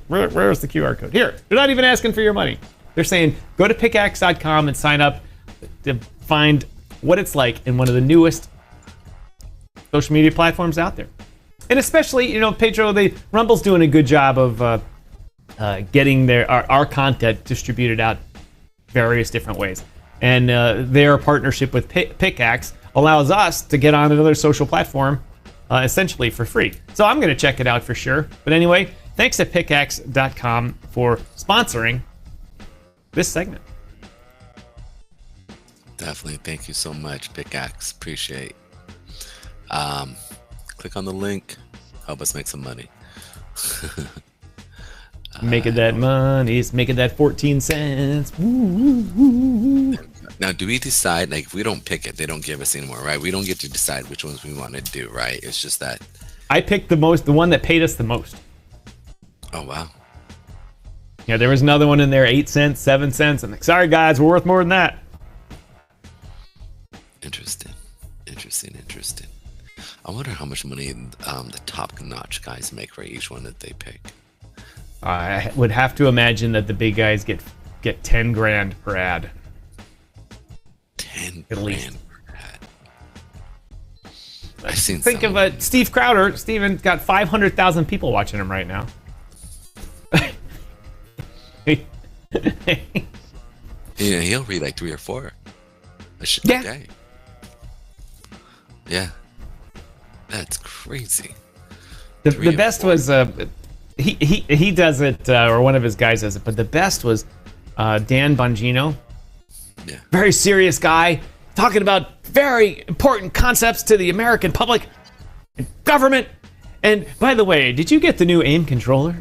Where's the QR code? Here. They're not even asking for your money. They're saying go to pickaxe.com and sign up to find what it's like in one of the newest social media platforms out there. And especially, Pedro, Rumble's doing a good job of getting our content distributed out various different ways. And their partnership with Pickaxe allows us to get on another social platform essentially for free. So I'm going to check it out for sure. But anyway, thanks to pickaxe.com for sponsoring this segment. Definitely. Thank you so much, Pickaxe. Appreciate. Click on the link. Help us make some money. Making that money, it's making that 14 cents. Woo. Now, do we decide, if we don't pick it, they don't give us anymore, right? We don't get to decide which ones we want to do, right? It's just that. I picked the one that paid us the most. Oh, wow. Yeah, there was another one in there, 8 cents, 7 cents. I'm like, sorry, guys, we're worth more than that. Interesting. I wonder how much money the top-notch guys make for each one that they pick. I would have to imagine that the big guys get 10 grand per ad. 10 at least grand per ad. I've seen. Think of Steve Crowder. Steven got 500,000 people watching him right now. Yeah, he'll read like 3 or 4 a day. Yeah, that's crazy. The best was he does it, or one of his guys does it, but the best was Dan Bongino. Yeah. Very serious guy, talking about very important concepts to the American public and government. And by the way, did you get the new AIM controllers?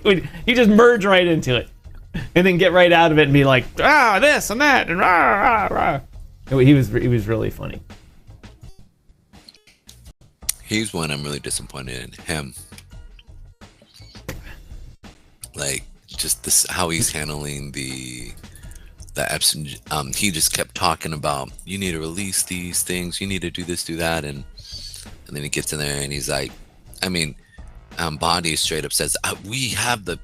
You just merge right into it and then get right out of it and be like, this and that and rah, rah, rah. He was really funny. He's one I'm really disappointed in him. Just this, how he's handling the Epson. He just kept talking about, you need to release these things, you need to do this, do that, and then he gets in there and he's like, Bondi straight up says, we have the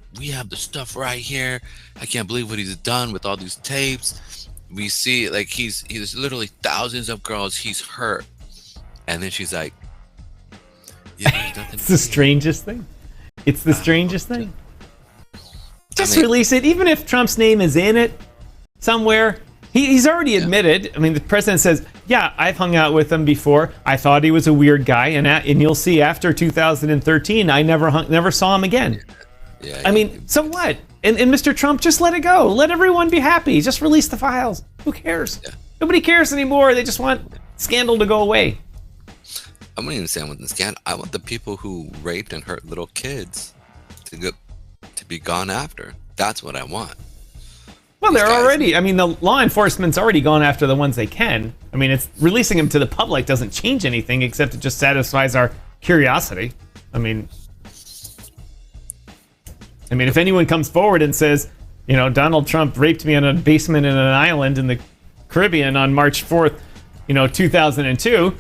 stuff right here. I can't believe what he's done with all these tapes. We see he's literally thousands of girls he's hurt. And then she's like, yeah, there's nothing. It's the strangest thing. It's the strangest thing. Just release it, even if Trump's name is in it somewhere. He's already admitted. The president says, yeah, I've hung out with him before. I thought he was a weird guy, and you'll see after 2013, I never saw him again. Yeah. So what? And Mr. Trump, just let it go. Let everyone be happy. Just release the files. Who cares? Yeah. Nobody cares anymore. They just want scandal to go away. I wouldn't even say I want the scan. I want the people who raped and hurt little kids to be gone after. That's what I want. Well, they're already, I mean, the law enforcement's already gone after the ones they can. I mean, it's releasing them to the public doesn't change anything except it just satisfies our curiosity. I mean, if anyone comes forward and says, Donald Trump raped me in a basement in an island in the Caribbean on March 4th, 2002,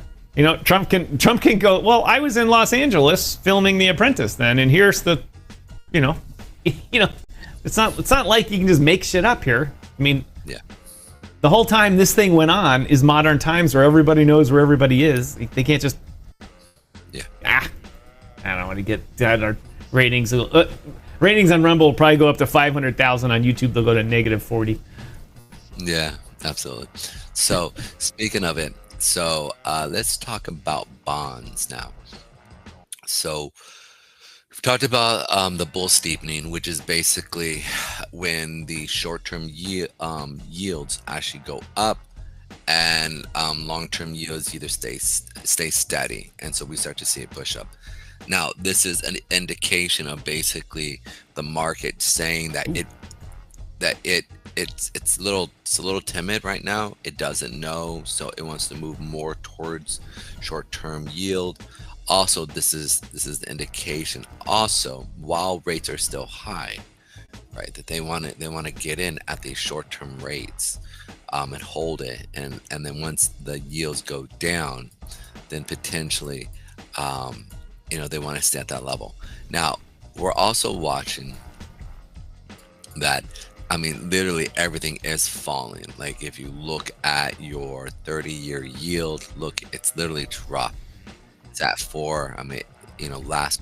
Trump can go, well, I was in Los Angeles filming The Apprentice then, and here's the, it's not like you can just make shit up here. I mean, yeah. The whole time this thing went on is modern times where everybody knows where everybody is. They can't just, I don't want to get our ratings. Ratings on Rumble will probably go up to 500,000. On YouTube, they'll go to -40. Yeah, absolutely. So speaking of it, let's talk about bonds now. So we've talked about the bull steepening, which is basically when the short-term yields actually go up and long-term yields either stay steady, and so we start to see it push up. Now, this is an indication of basically the market saying that it's a little timid right now. It doesn't know, so it wants to move more towards short-term yield. Also, this is the indication also, while rates are still high, right, that they want to get in at these short-term rates and hold it, and then once the yields go down, then potentially they want to stay at that level. Now, we're also watching that, literally everything is falling. Like if you look at your 30-year yield, look, it's literally dropped. It's at 4. Last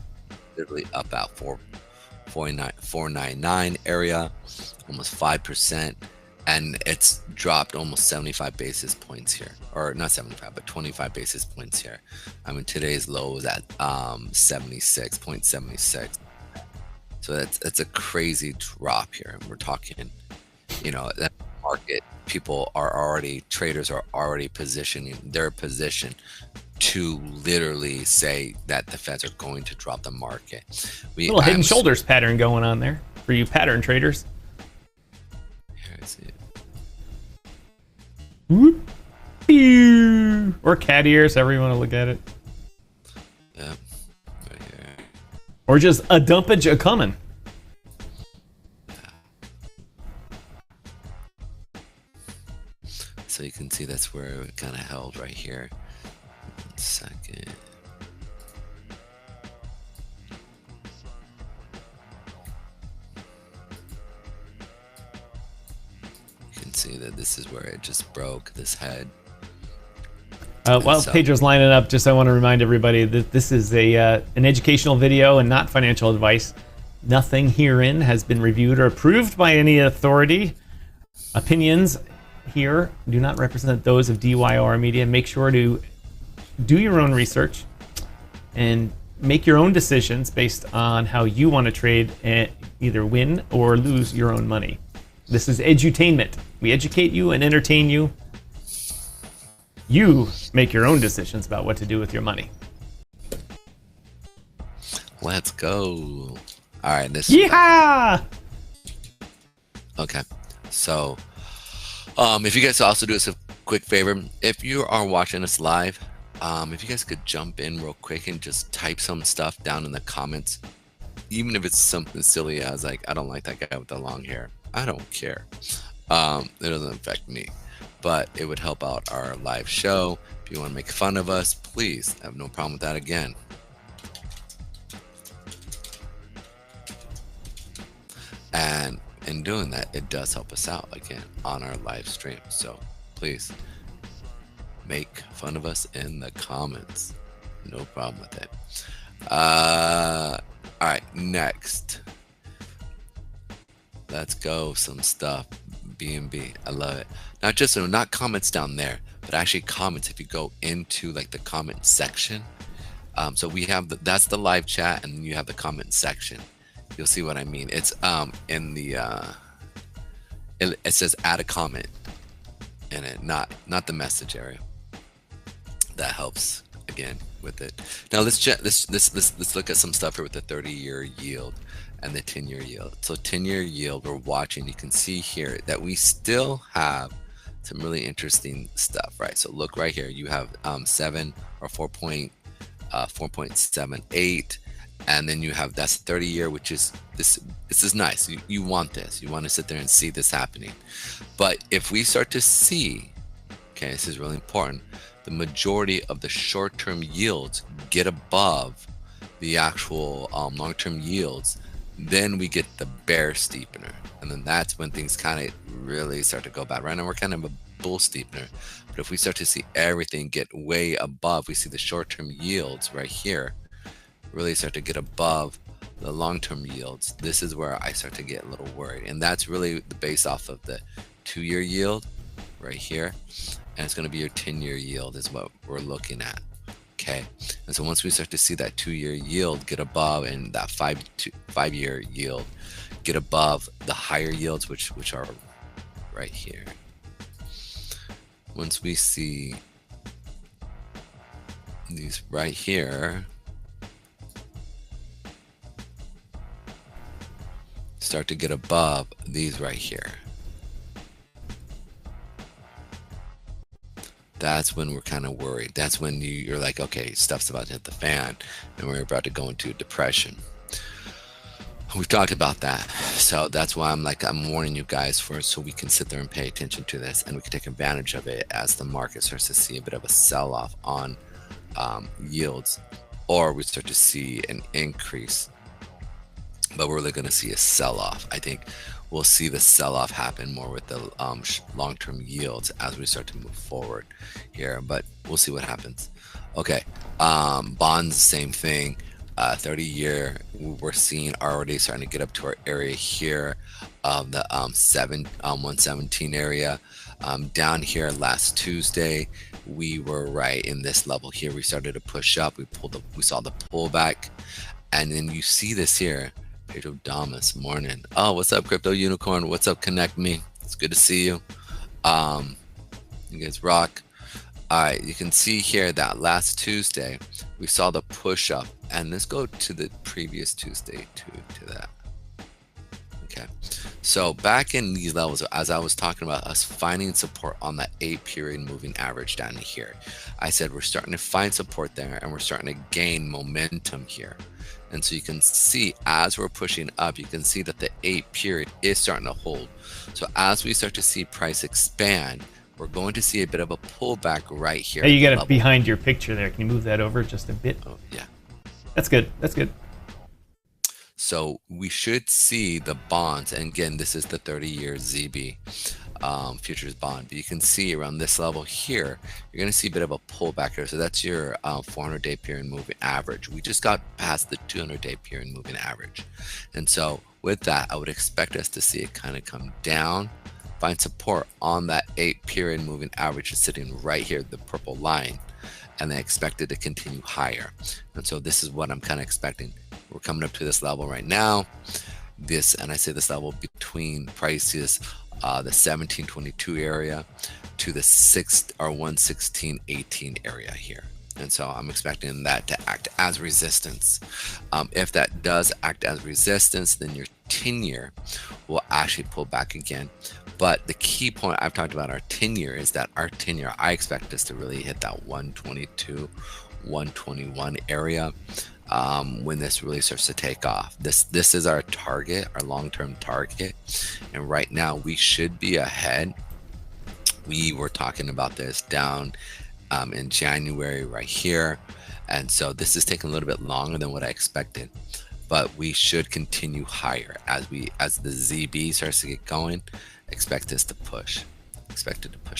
literally up at 4.99 area, almost 5%, and it's dropped almost 75 basis points here, or not 75, but 25 basis points here. Today's low was at 76.76. So that's a crazy drop here. We're talking, that market traders are already positioning their position to literally say that the Feds are going to drop the market. A little head and shoulders pattern going on there for you pattern traders. Here, I see it. Whoop. Or cat ears, however you want to look at it. Yeah, right here. Or just a dumpage a coming. So you can see that's where it kind of held right here. 1 second. You can see that this is where it just broke this head. While Pedro's lining up, I want to remind everybody that this is an educational video and not financial advice. Nothing herein has been reviewed or approved by any authority. Opinions here do not represent those of DYOR Media. Make sure to do your own research and make your own decisions based on how you want to trade and either win or lose your own money. This is edutainment. We educate you and entertain you. You make your own decisions about what to do with your money. Let's go. All right. Yeehaw! Okay. So, if you guys also do us a quick favor, if you are watching us live, if you guys could jump in real quick and just type some stuff down in the comments, even if it's something silly as like, I don't like that guy with the long hair. I don't care. It doesn't affect me, but it would help out our live show. If you want to make fun of us, please, I have no problem with that again. And in doing that, it does help us out again on our live stream. So please make fun of us in the comments. No problem with it. All right, next. Let's go. Some stuff. B&B. I love it. Not comments down there, but actually comments if you go into like the comment section. So we have that's the live chat, and you have the comment section. You'll see what I mean. It's in the it says add a comment in it, not the message area. That helps again with it. Now let's look at some stuff here with the 30-year yield and the 10-year yield. So 10-year yield, we're watching. You can see here that we still have some really interesting stuff, right? So look right here. You have 4.78, and then you have that's 30-year, which is this. This is nice. You want this. You want to sit there and see this happening. But if we start to see, okay, this is really important, the majority of the short-term yields get above the actual long-term yields, then we get the bear steepener, and then that's when things kind of really start to go bad. Right now we're kind of a bull steepener, but if we start to see everything get way above, we see the short-term yields right here really start to get above the long-term yields. This is where I start to get a little worried, and that's really based off of the 2-year yield right here, and it's going to be your 10-year yield is what we're looking at. Okay, and so once we start to see that 2-year yield get above, and that 5-year yield get above the higher yields, which are right here. Once we see these right here start to get above these right here, that's when we're kind of worried. That's when you're like, okay, stuff's about to hit the fan and we're about to go into a depression. We've talked about that. So that's why I'm warning you guys so we can sit there and pay attention to this, and we can take advantage of it as the market starts to see a bit of a sell-off on yields, or we start to see an increase, but we're really going to see a sell-off. I think we'll see the sell-off happen more with the long-term yields as we start to move forward here, but we'll see what happens. Okay, bonds, same thing. 30-year, we're seeing already starting to get up to our area here of the 117 area. Down here last Tuesday, we were right in this level here. We started to push up. We saw the pullback, and then you see this here. Pedro Damas, morning. Oh, what's up, Crypto Unicorn? What's up, Connect Me? It's good to see you. You guys rock. All right, you can see here that last Tuesday we saw the push up, and let's go to the previous Tuesday to that. Okay, so back in these levels, as I was talking about us finding support on that 8-period moving average down here, I said we're starting to find support there, and we're starting to gain momentum here. And so you can see as we're pushing up, you can see that the 8-period is starting to hold. So as we start to see price expand, we're going to see a bit of a pullback right here. Hey, you got it behind your picture there. Can you move that over just a bit? Oh, yeah. That's good. That's good. So we should see the bonds, and again, this is the 30-year ZB futures bond. But you can see around this level here, you're going to see a bit of a pullback here. So that's your 400-day period moving average. We just got past the 200-day period moving average. And so with that, I would expect us to see it kind of come down, find support on that 8-period moving average is sitting right here, the purple line, and they expect it to continue higher. And so this is what I'm kind of expecting. We're coming up to this level right now. And I say this level between prices, the 1722 area to the 116.18 area here. And so I'm expecting that to act as resistance. If that does act as resistance, then your 10-year will actually pull back again. But the key point I've talked about our 10-year is that our 10-year, I expect us to really hit that 122, 121 area when this really starts to take off. This is our target, our long-term target. And right now we should be ahead. We were talking about this down in January right here. And so this is taking a little bit longer than what I expected. But we should continue higher as the ZB starts to get going. Expect it to push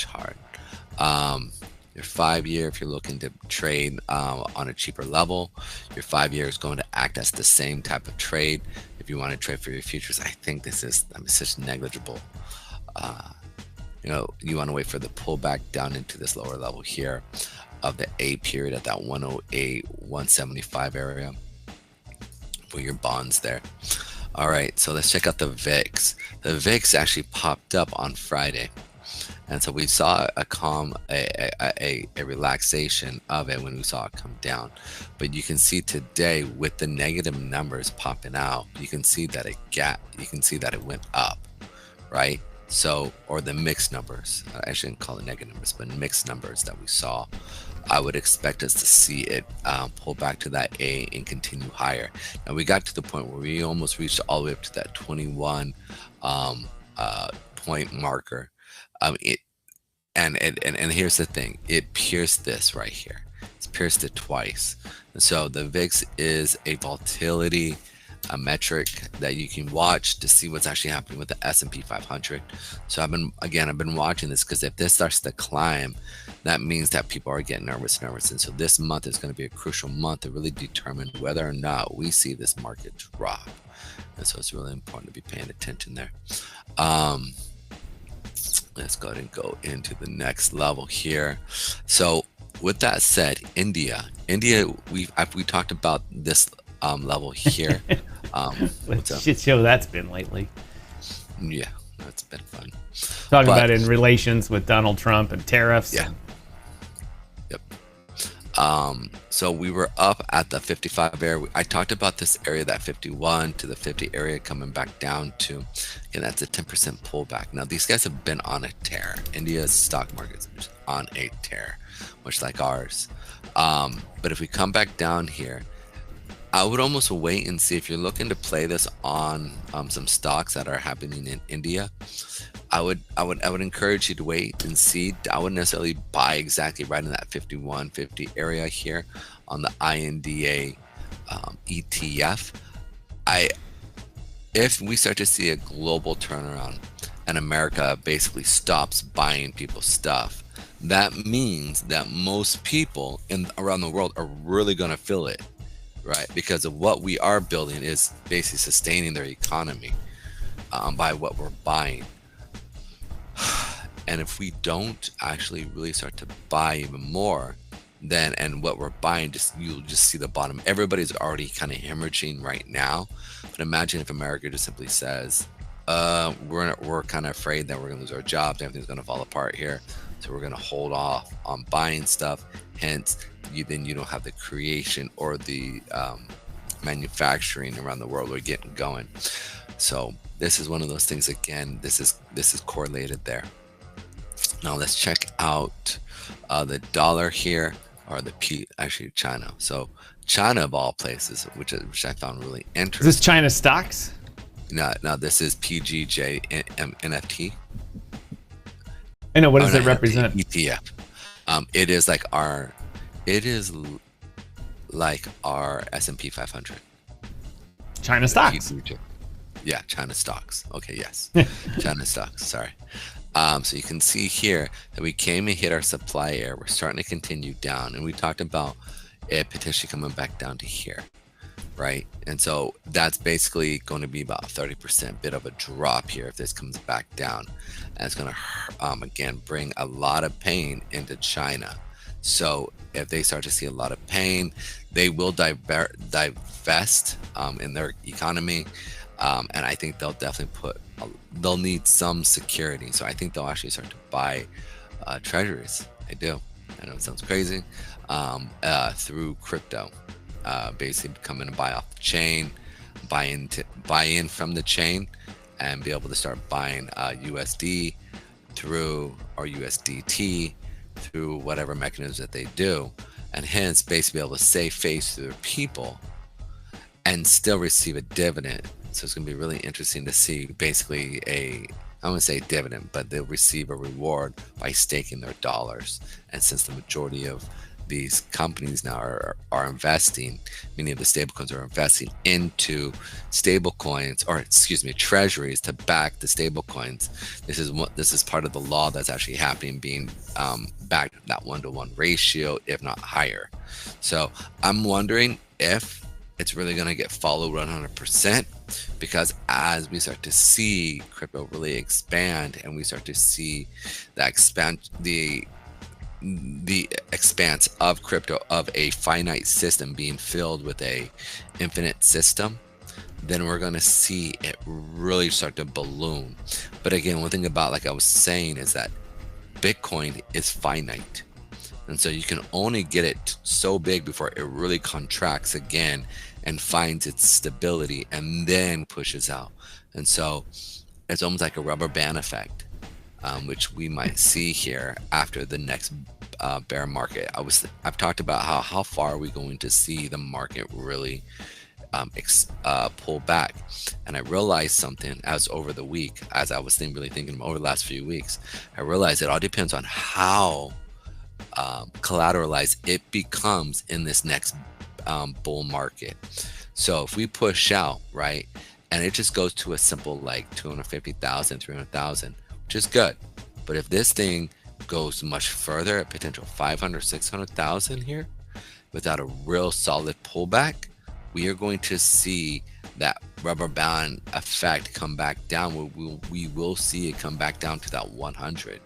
hard. Your 5-year, if you're looking to trade on a cheaper level, your 5-year is going to act as the same type of trade. If you want to trade for your futures, I think this is such negligible. You want to wait for the pullback down into this lower level here of the 8-period at that 108, 175 area for your bonds there. All right, so let's check out the VIX. The VIX actually popped up on Friday, And so we saw a relaxation of it when we saw it come down. But you can see today with the negative numbers popping out, you can see that you can see that it went up, right? So, or the mixed numbers, I shouldn't call it negative numbers, but mixed numbers that we saw, I would expect us to see it pull back to that A and continue higher. Now we got to the point where we almost reached all the way up to that 21 point marker. And here's the thing, it pierced this right here. It's pierced it twice. And so the VIX is a volatility, a metric that you can watch to see what's actually happening with the S&P 500. So I've been watching this, because if this starts to climb, that means that people are getting nervous. And so this month is going to be a crucial month to really determine whether or not we see this market drop. And so it's really important to be paying attention there. Let's go ahead and go into the next level here. So with that said, India, we talked about this level here. What shit show that's been lately. Yeah, that's been fun. Talking about it in relations with Donald Trump and tariffs. Yeah. Yep. So we were up at the 55 area. I talked about this area, that 51 to the 50 area coming back down to, and that's a 10% pullback. Now these guys have been on a tear. India's stock market's on a tear, much like ours. But if we come back down here, I would almost wait and see if you're looking to play this on some stocks that are happening in India. I would encourage you to wait and see. I wouldn't necessarily buy exactly right in that 51.50 area here on the INDA ETF. If we start to see a global turnaround and America basically stops buying people's stuff, that means that most people around the world are really going to feel it, right? Because of what we are building is basically sustaining their economy by what we're buying. And if we don't actually really start to buy even more, and what we're buying, you'll just see the bottom. Everybody's already kind of hemorrhaging right now. But imagine if America just simply says, we're kind of afraid that we're going to lose our jobs, everything's going to fall apart here, so we're going to hold off on buying stuff. Hence, you don't have the creation or the manufacturing around the world. We're getting going. So this is one of those things. Again, this is correlated there. Now let's check out the dollar here, or actually China. So China of all places, which I found really interesting. Is this China stocks? No, this is PGJ NFT. I know. What does it represent? ETF. It is like our S&P 500. China stocks. Yeah, China stocks. Okay, yes. China stocks, sorry. So you can see here that we came and hit our supply area. We're starting to continue down, and we talked about it potentially coming back down to here, right? And so that's basically going to be about 30% bit of a drop here if this comes back down. And it's going to, again, bring a lot of pain into China. So if they start to see a lot of pain, they will divest in their economy. And I think they'll definitely they'll need some security. So I think they'll actually start to buy treasuries. I do. I know it sounds crazy. Through crypto, basically come in and buy off the chain, buy in from the chain, and be able to start buying USD through, or USDT through whatever mechanisms that they do, and hence basically be able to save face to their people and still receive a dividend. So it's going to be really interesting to see basically I wouldn't say dividend, but they'll receive a reward by staking their dollars. And since the majority of these companies now are investing, many of the stablecoins are investing into stablecoins, or treasuries to back the stablecoins. This is part of the law that's actually happening, being backed that 1-to-1 ratio, if not higher. So I'm wondering if it's really going to get followed 100%, because as we start to see crypto really expand, and we start to see the expanse of crypto, of a finite system being filled with a infinite system, then we're going to see it really start to balloon. But again, one thing about, like I was saying, is that Bitcoin is finite. And so you can only get it so big before it really contracts again and finds its stability and then pushes out. And so it's almost like a rubber band effect, which we might see here after the next bear market. I've talked about how far are we going to see the market really pull back. And I realized something as over the week, as I was really thinking over the last few weeks, I realized it all depends on how collateralized it becomes in this next bull market. So if we push out, right, and it just goes to a simple like 250,000, 300,000, which is good. But if this thing goes much further, a potential 500, 600,000 here, without a real solid pullback, we are going to see that rubber band effect come back down. We will see it come back down to that 100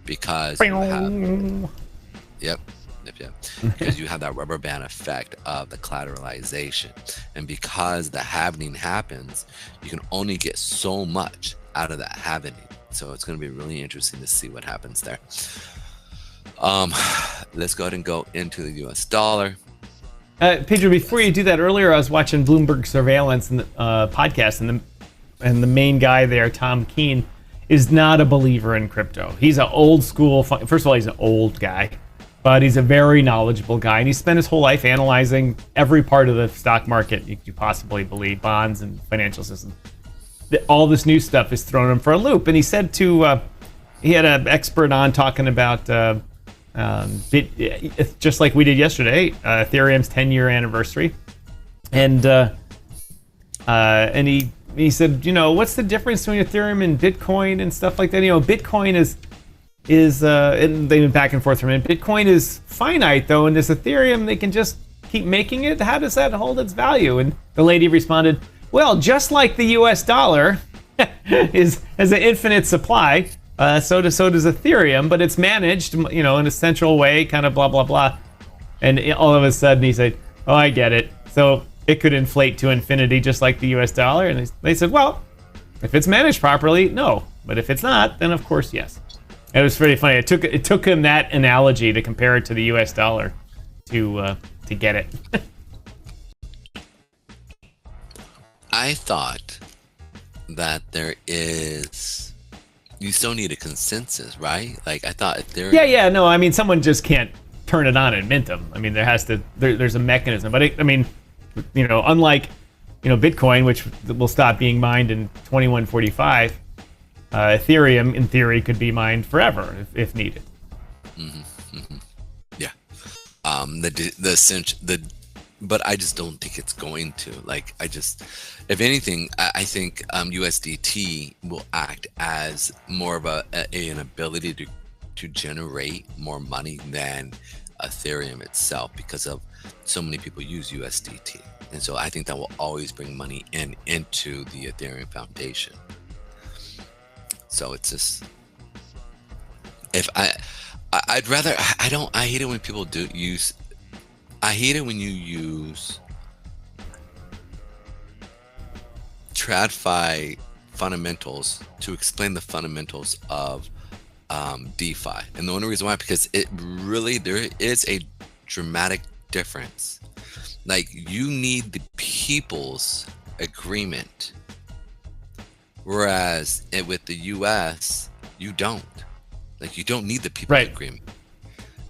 because you have, yep. Because you have that rubber band effect of the collateralization. And because the halving happens, you can only get so much out of that halving. So it's going to be really interesting to see what happens there. Let's go ahead and go into the US dollar. Pedro, before you do that, earlier I was watching Bloomberg Surveillance and podcast, and the main guy there, Tom Keene, is not a believer in crypto. He's an old school. First of all, he's an old guy, but he's a very knowledgeable guy, and he spent his whole life analyzing every part of the stock market you could possibly believe, bonds and financial system. All this new stuff is throwing him for a loop. And he said he had an expert on talking about just like we did yesterday, Ethereum's 10-year anniversary, and he said, what's the difference between Ethereum and Bitcoin and stuff like that? Bitcoin is and they've been back and forth from it. Bitcoin is finite though, and this Ethereum, they can just keep making it. How does that hold its value? And the lady responded, well, just like the US dollar has an infinite supply, so does Ethereum, but it's managed, in a central way, kind of blah, blah, blah. And all of a sudden he said, oh, I get it. So it could inflate to infinity just like the US dollar. And they said, well, if it's managed properly, no. But if it's not, then of course, yes. It was pretty funny. It took him that analogy to compare it to the US dollar to get it. I thought that you still need a consensus, right? Like I thought Ethereum. Yeah. No, I mean, someone just can't turn it on and mint them. I mean, there's a mechanism. But unlike, Bitcoin, which will stop being mined in 2145, Ethereum, in theory, could be mined forever if needed. Yeah. But I just don't think it's going to. If anything, I think USDT will act as more of an ability to generate more money than Ethereum itself, because of so many people use USDT. And so I think that will always bring money into the Ethereum foundation. So it's just, I'd rather, I hate it when people I hate it when you use TradFi fundamentals to explain the fundamentals of DeFi. And the only reason why, because there is a dramatic difference. Like, you need the people's agreement, whereas with the US, you don't. Like, you don't need the people's agreement.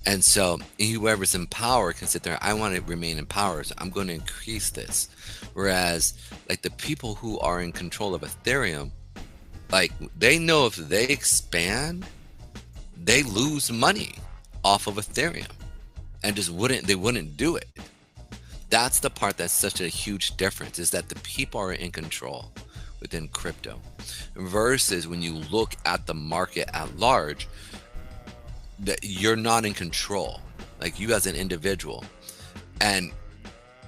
And so whoever's in power can sit there, I want to remain in power, so I'm going to increase this. Whereas, like, the people who are in control of Ethereum, like, they know if they expand, they lose money off of Ethereum, and they wouldn't do it. That's the part that's such a huge difference, is that the people are in control within crypto, versus when you look at the market at large, that you're not in control, like you as an individual. And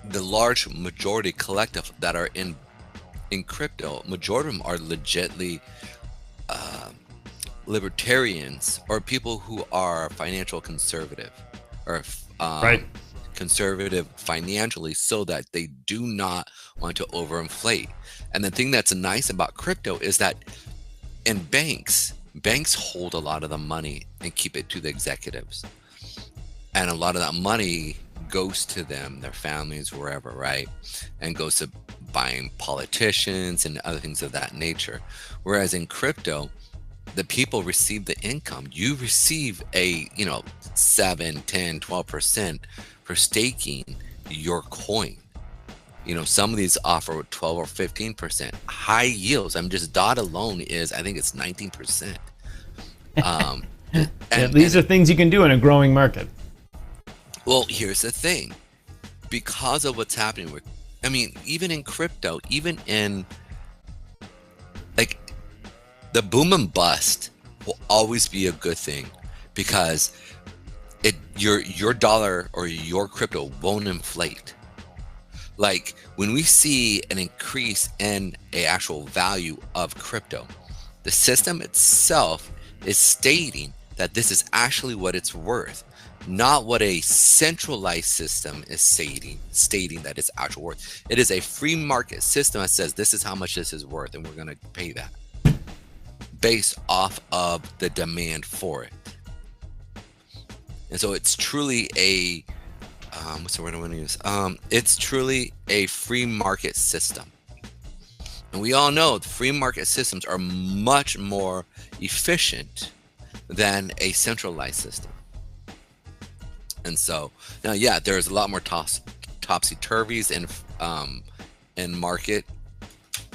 the large majority collective that are in crypto, majority of them are legitly libertarians, or people who are financial conservative, or conservative financially, so that they do not want to overinflate. And the thing that's nice about crypto is that in banks, banks hold a lot of the money and keep it to the executives. And a lot of that money goes to them, their families, wherever, right? And goes to buying politicians and other things of that nature. Whereas in crypto, the people receive the income. You receive a, 7, 10, 12% for staking your coin. Some of these offer 12 or 15% high yields. Just DOT alone is, I think it's 19%. These are things you can do in a growing market. Well, here's the thing. Because of what's happening with, even in crypto, even in the boom and bust will always be a good thing, because your dollar or your crypto won't inflate. Like when we see an increase in a actual value of crypto, the system itself is stating that this is actually what it's worth, not what a centralized system is stating that it's actual worth. It is a free market system that says this is how much this is worth, and we're going to pay that based off of the demand for it. And so it's truly a what's the word I want to use? It's truly a free market system. And we all know the free market systems are much more efficient than a centralized system. And so now, yeah, there's a lot more topsy-turvies in market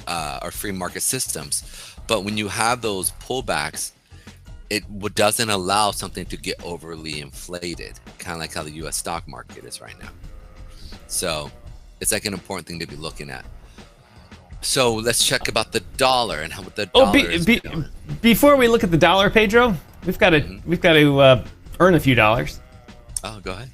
or free market systems. But when you have those pullbacks, it doesn't allow something to get overly inflated, kind of like how the U.S. stock market is right now. So it's an important thing to be looking at. So let's check about the dollar and how the dollar is doing. Before we look at the dollar, Pedro, we've got to earn a few dollars. Oh, go ahead.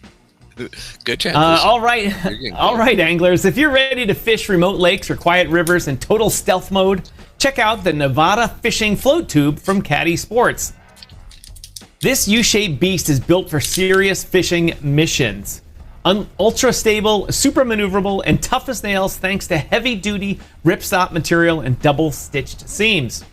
Good transition. All right, anglers. If you're ready to fish remote lakes or quiet rivers in total stealth mode, check out the Nevada Fishing Float Tube from Caddy Sports. This U-shaped beast is built for serious fishing missions. Ultra stable, super maneuverable, and tough as nails thanks to heavy-duty ripstop material and double-stitched seams.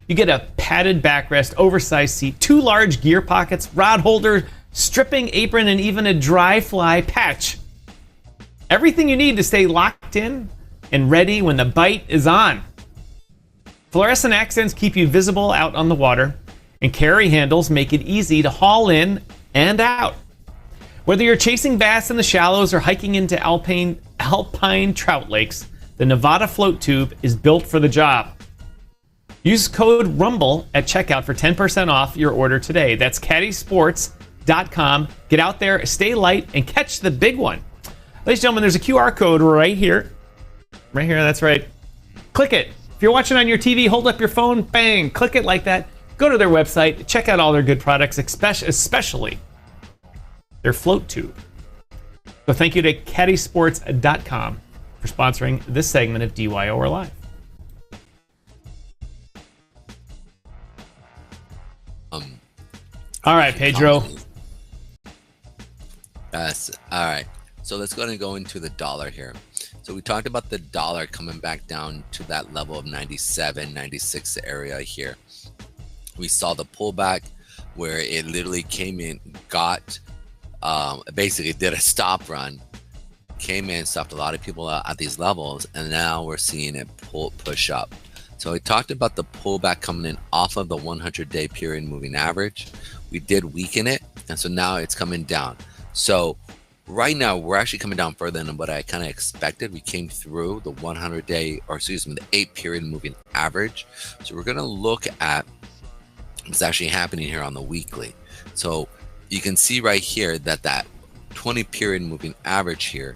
You get a padded backrest, oversized seat, 2 large gear pockets, rod holder, stripping apron, and even a dry fly patch. Everything you need to stay locked in and ready when the bite is on. Fluorescent accents keep you visible out on the water, and carry handles make it easy to haul in and out. Whether you're chasing bass in the shallows or hiking into alpine trout lakes, the Nevada Float Tube is built for the job. Use code RUMBLE at checkout for 10% off your order today. That's caddysports.com. Get out there, stay light, and catch the big one. Ladies and gentlemen, there's a QR code right here. Right here, that's right. Click it. If you're watching on your TV, hold up your phone, bang, click it like that. Go to their website, check out all their good products, especially their float tube. So thank you to caddysports.com for sponsoring this segment of DYOR Live. All right, Pedro. Yes. All right. So let's go ahead and go into the dollar here. So we talked about the dollar coming back down to that level of 97, 96 area here. We saw the pullback where it literally came in, got basically did a stop run, came in, stopped a lot of people at these levels, and now we're seeing it push up. So we talked about the pullback coming in off of the 100-day period moving average. We did weaken it, and so now it's coming down. So right now we're actually coming down further than what I kind of expected. We came through the 100-day, or excuse me, the 8-period moving average. So we're going to look at what's actually happening here on the weekly. So you can see right here that 20-period moving average here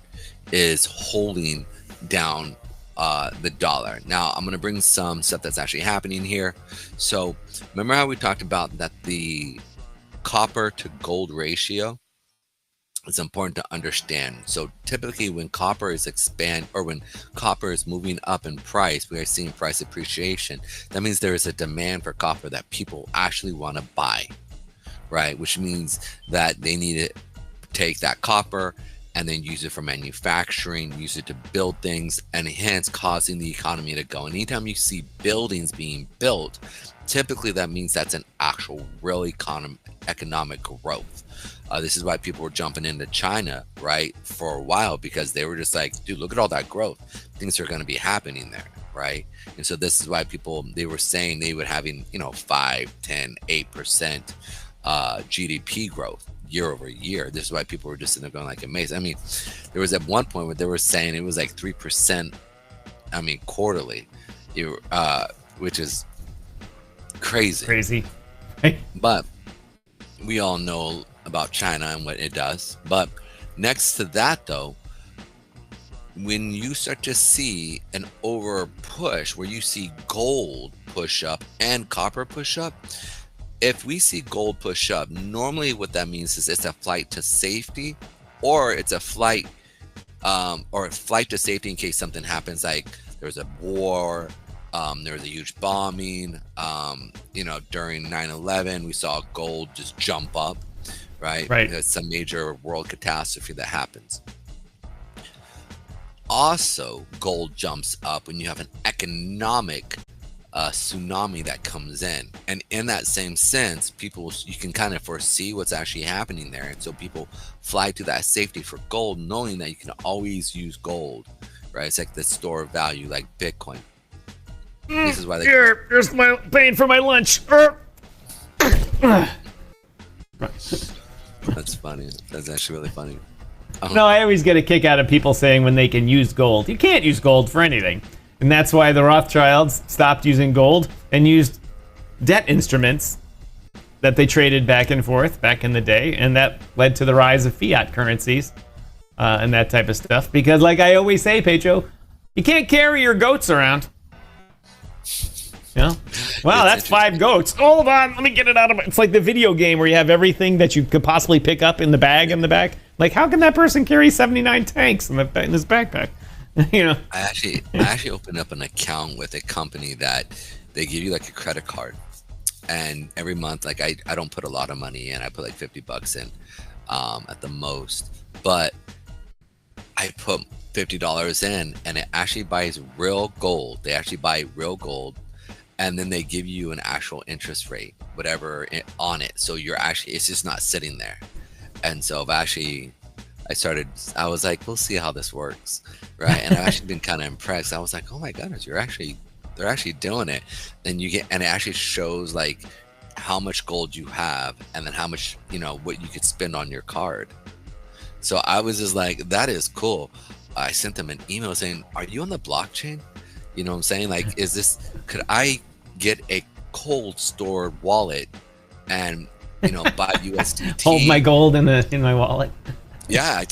is holding down the dollar. Now I'm going to bring some stuff that's actually happening here. So remember how we talked about that the copper to gold ratio is important to understand. So typically when copper is when copper is moving up in price, we are seeing price appreciation. That means there is a demand for copper that people actually want to buy, right? Which means that they need to take that copper and then use it for manufacturing, use it to build things, and hence causing the economy to go. And anytime you see buildings being built, typically that means that's an actual real economic growth. This is why people were jumping into China, right, for a while, because they were just like, dude, look at all that growth. Things are going to be happening there, right? And so this is why they were saying they were having, 5, 10, 8% GDP growth year over year. This is why people were just sitting there going like amazed. I mean, there was at one point where they were saying it was like 3%, quarterly, which is crazy. But we all know about China and what it does. But next to that, though, when you start to see an over push where you see gold push up and copper push up, if we see gold push up, normally what that means is it's a flight to safety, or it's a flight to safety in case something happens, like there's a war, there was a huge bombing, during 9/11, we saw gold just jump up, right? It's some major world catastrophe that happens. Also, gold jumps up when you have an economic tsunami that comes in, and in that same sense, you can kind of foresee what's actually happening there, and so people fly to that safety for gold, knowing that you can always use gold, right? It's like the store of value, like Bitcoin. This is why here's my paying for my lunch. That's funny. That's actually really funny. No, I always get a kick out of people saying when they can use gold. You can't use gold for anything. And that's why the Rothschilds stopped using gold and used debt instruments that they traded back and forth back in the day. And that led to the rise of fiat currencies and that type of stuff. Because like I always say, Pedro, you can't carry your goats around. Wow, that's 5 goats. Hold on, let me get it out of my... It's like the video game where you have everything that you could possibly pick up in the bag in the back. Like, how can that person carry 79 tanks in his backpack? I actually opened up an account with a company that they give you like a credit card, and every month, like I don't put a lot of money in. I put like $50 in at the most, but I put $50 in, and it actually buys real gold. They actually buy real gold, and then they give you an actual interest rate, whatever on it. So it's just not sitting there. And so I was like, we'll see how this works, right? And I've actually been kind of impressed. I was like, oh my goodness, they're actually doing it. And it actually shows like how much gold you have, and then how much, what you could spend on your card. So I was just like, that is cool. I sent them an email saying, are you on the blockchain? You know what I'm saying? Like, could I get a cold stored wallet and, buy USDT? Hold my gold in my wallet. Yeah,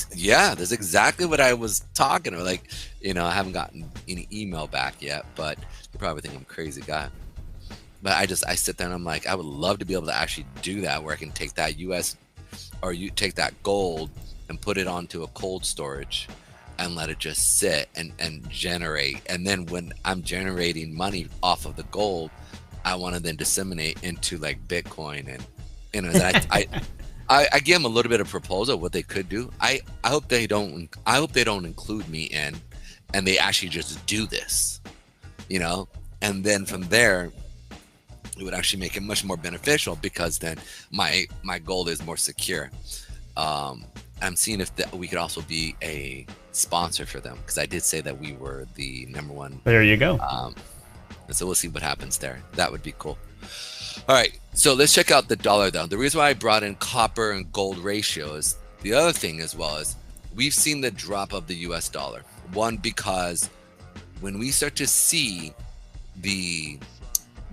that's exactly what I was talking about. Like, I haven't gotten any email back yet, but you probably think I'm a crazy guy. But I sit there and I'm like, I would love to be able to actually do that, where I can take that you take that gold and put it onto a cold storage and let it just sit and generate. And then when I'm generating money off of the gold, I want to then disseminate into like Bitcoin, and I give them a little bit of proposal of what they could do. I hope they don't include me in, and they actually just do this, and then from there it would actually make it much more beneficial, because then my gold is more secure. I'm seeing if we could also be a sponsor for them, because I did say that we were the #1. There you go. And so we'll see what happens there. That would be cool. All right, so let's check out the dollar though. The reason why I brought in copper and gold ratio is the other thing, as well as we've seen the drop of the US dollar. One, because when we start to see the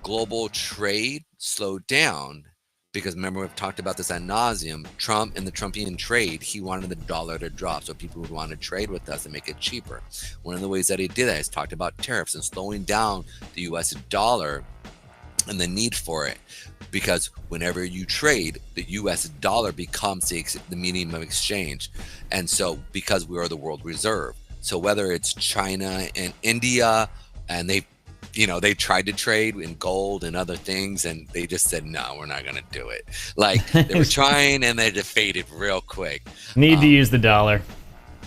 global trade slow down, because remember, we've talked about this ad nauseum, Trump and the Trumpian trade, he wanted the dollar to drop so people would want to trade with us and make it cheaper. One of the ways that he did that is talked about tariffs and slowing down the US dollar and the need for it, because whenever you trade, the US dollar becomes the medium of exchange. And so because we are the world reserve, so whether it's China and India, and they tried to trade in gold and other things, and they just said, no, we're not going to do it. Like, they were trying, and they defeated real quick. Need to use the dollar.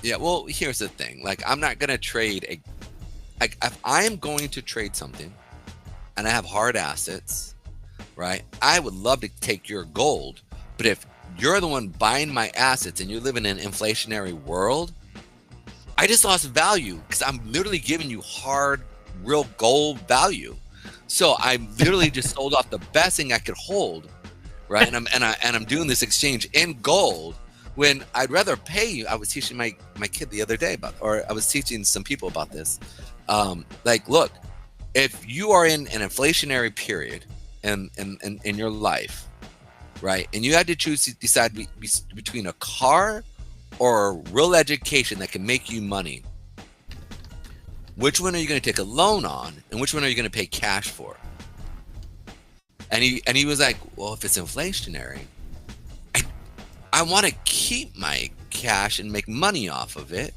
Yeah, well, here's the thing. Like, I'm not gonna trade like, if I'm going to trade something and I have hard assets, right? I would love to take your gold, but if you're the one buying my assets and you live in an inflationary world, I just lost value because I'm literally giving you hard, real gold value. So I literally just sold off the best thing I could hold, right? And I'm doing this exchange in gold when I'd rather pay you. I was teaching my kid the other day I was teaching some people about this. Like, look, if you are in an inflationary period in your life, right, and you had to decide between a car or a real education that can make you money, which one are you going to take a loan on, and which one are you going to pay cash for? And he was like, well, if it's inflationary, I want to keep my cash and make money off of it.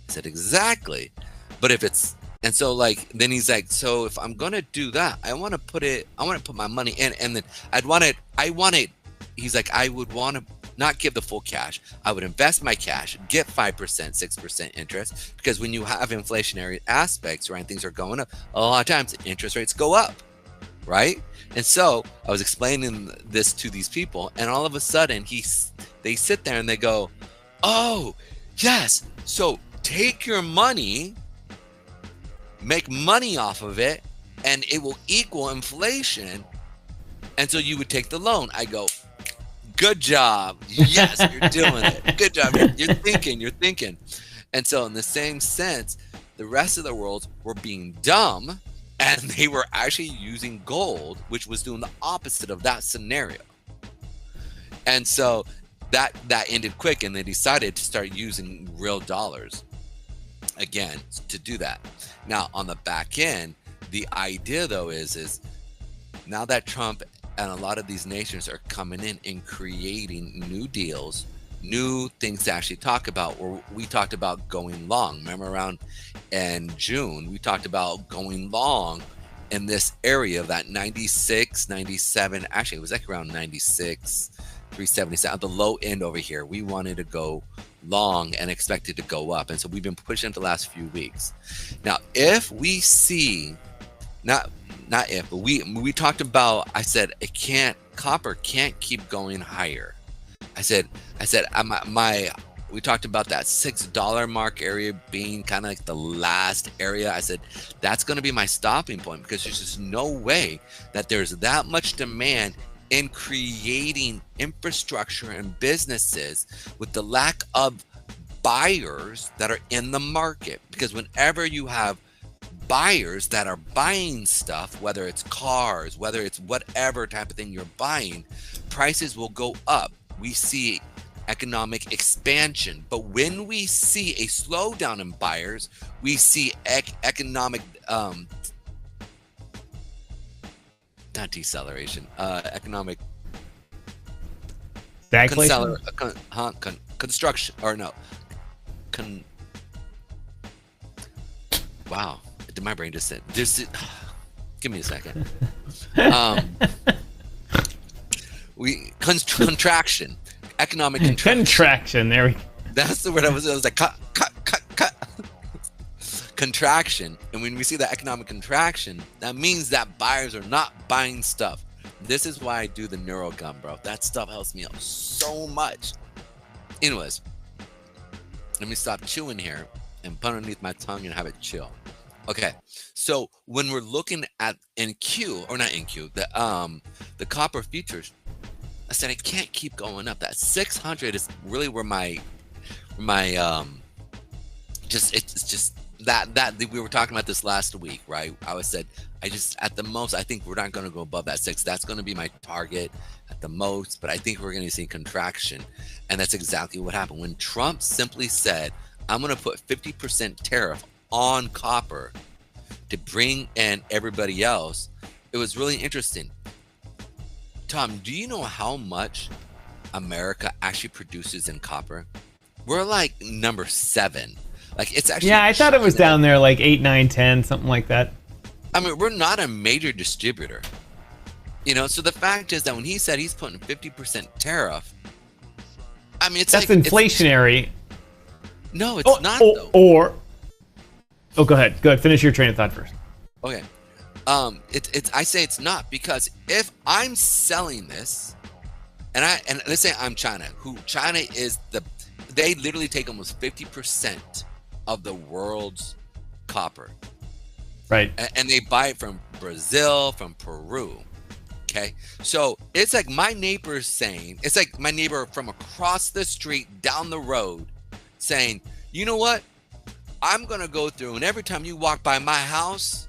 I said, exactly. But if it's, and so like, then he's like, so if I'm going to do that, I want to put my money in, and then he's like, I would want to not give the full cash. I would invest my cash, get 5%, 6% interest, because when you have inflationary aspects, right, things are going up, a lot of times interest rates go up, right? And so I was explaining this to these people, and all of a sudden they sit there and they go, oh, yes, so take your money, make money off of it, and it will equal inflation, and so you would take the loan. I go, good job. Yes, you're doing it. Good job. You're thinking. And so in the same sense, the rest of the world were being dumb, and they were actually using gold, which was doing the opposite of that scenario. And so that ended quick, and they decided to start using real dollars again to do that. Now, on the back end, the idea though is now that Trump and a lot of these nations are coming in and creating new deals, new things to actually talk about, where we talked about going long. Remember around in June, we talked about going long in this area of that 96, 97, actually it was like around 96, 377, at the low end over here. We wanted to go long and expected to go up. And so we've been pushing it the last few weeks. Now, if we see, not if, but we talked about, I said, copper can't keep going higher. I said, we talked about that $6 mark area being kind of like the last area. I said, that's going to be my stopping point, because there's just no way that there's that much demand in creating infrastructure and businesses with the lack of buyers that are in the market. Because whenever you have buyers that are buying stuff, whether it's cars, whether it's whatever type of thing you're buying, prices will go up. We see economic expansion. But when we see a slowdown in buyers, we see economic not deceleration, economic construction, or no, wow, did my brain just said this? Give me a second. Contraction, economic contraction. There we go. That's the word I was like, cut. Contraction. And when we see that economic contraction, that means that buyers are not buying stuff. This is why I do the neuro gum, bro. That stuff helps me out so much. Anyways, let me stop chewing here and put underneath my tongue and have it chill. Okay, so when we're looking at the copper futures, I said I can't keep going up. That 600 is really where my it's just that we were talking about this last week, right? I said at the most, I think we're not going to go above that 6. That's going to be my target at the most, but I think we're going to see contraction, and that's exactly what happened when Trump simply said, "I'm going to put 50% tariff on copper to bring in everybody else." It was really interesting. Tom, do you know how much America actually produces in copper? We're like number 7. Like, it's actually, yeah, I thought it was down there like 8, 9, 10, something like that. I mean, we're not a major distributor, so the fact is that when he said he's putting 50% tariff, I mean, that's like inflationary. No, it's not though. Go ahead. Finish your train of thought first. Okay. I say it's not, because if I'm selling this, and let's say I'm China, China is they literally take almost 50% of the world's copper. Right. And they buy it from Brazil, from Peru. Okay. So it's like my neighbor from across the street down the road saying, you know what? I'm going to go through, and every time you walk by my house,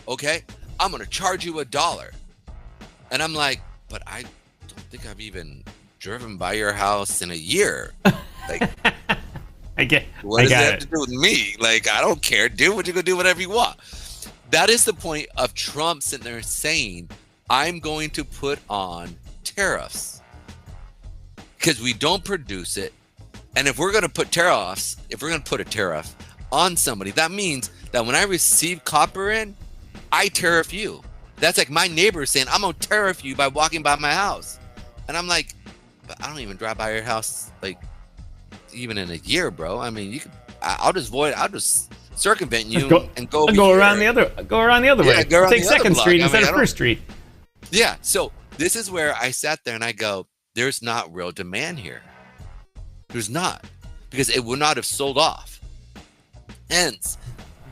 okay, I'm going to charge you $1. And I'm like, but I don't think I've even driven by your house in a year. Like, what does that have to do with me? Like, I don't care. Do what you're going to do, whatever you want. That is the point of Trump sitting there saying, I'm going to put on tariffs because we don't produce it. And if we're going to put a tariff on somebody, that means that when I receive copper in, I tariff you. That's like my neighbor saying, I'm going to tariff you by walking by my house. And I'm like, but I don't even drive by your house, like, even in a year, bro. I mean, I'll just circumvent you and go around the other way. Take Second Street instead of First Street. Yeah. So this is where I sat there and I go, there's not real demand here. There's not, because it would not have sold off. Hence,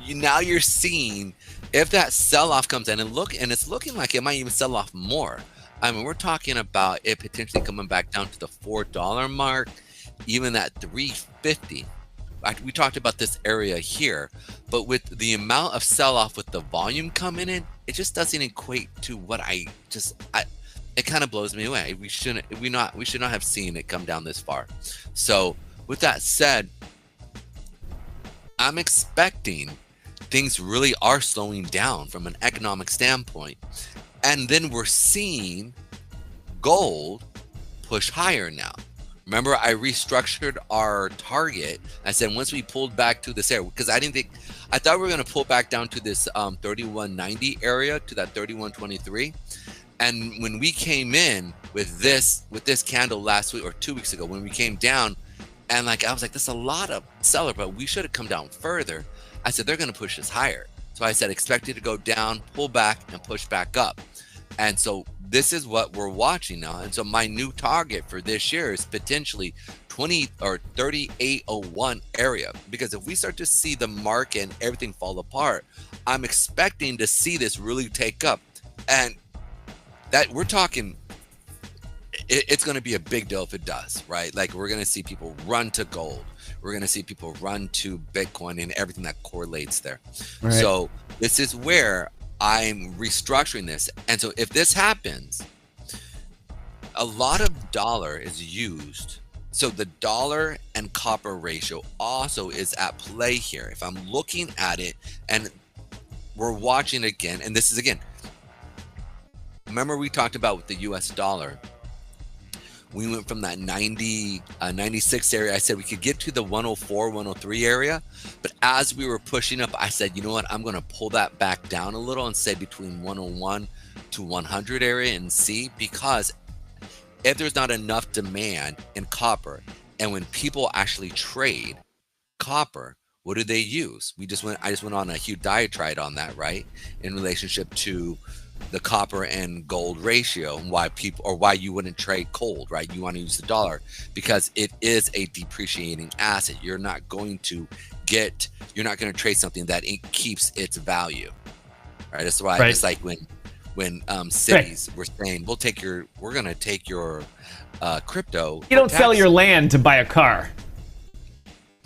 now you're seeing if that sell-off comes in, and it's looking like it might even sell off more. I mean, we're talking about it potentially coming back down to the $4 mark, even at $3.50. We talked about this area here, but with the amount of sell-off with the volume coming in, it just doesn't equate to what it kind of blows me away. We should not have seen it come down this far. So with that said, I'm expecting things really are slowing down from an economic standpoint. And then we're seeing gold push higher now. Remember, I restructured our target. I said once we pulled back to this area, because I thought we were going to pull back down to this 3190 area, to that 3123. And when we came in with this candle last week or 2 weeks ago, when we came down, and I was like, this is a lot of seller, but we should have come down further. I said, they're going to push us higher. So I said, expect it to go down, pull back, and push back up. And so this is what we're watching now. And so my new target for this year is potentially 20 or 3801 area. Because if we start to see the market and everything fall apart, I'm expecting to see this really take up. And that we're talking, it's going to be a big deal if it does, right? Like, we're going to see people run to gold. We're going to see people run to Bitcoin and everything that correlates there. Right. So this is where I'm restructuring this. And so if this happens, a lot of dollar is used. So the dollar and copper ratio also is at play here. If I'm looking at it, and we're watching again, and this is again, remember we talked about with the US dollar, we went from that 96 area. I said we could get to the 104, 103 area. But as we were pushing up, I said, you know what? I'm going to pull that back down a little and say between 101 to 100 area and see. Because if there's not enough demand in copper, and when people actually trade copper, what do they use? I just went on a huge diatribe on that, right? In relationship to the copper and gold ratio, and why you wouldn't trade gold, right? You want to use the dollar because it is a depreciating asset. You're not going to trade something that it keeps its value, right? That's why it's like when cities were saying, we're going to take your crypto. You don't sell your land to buy a car.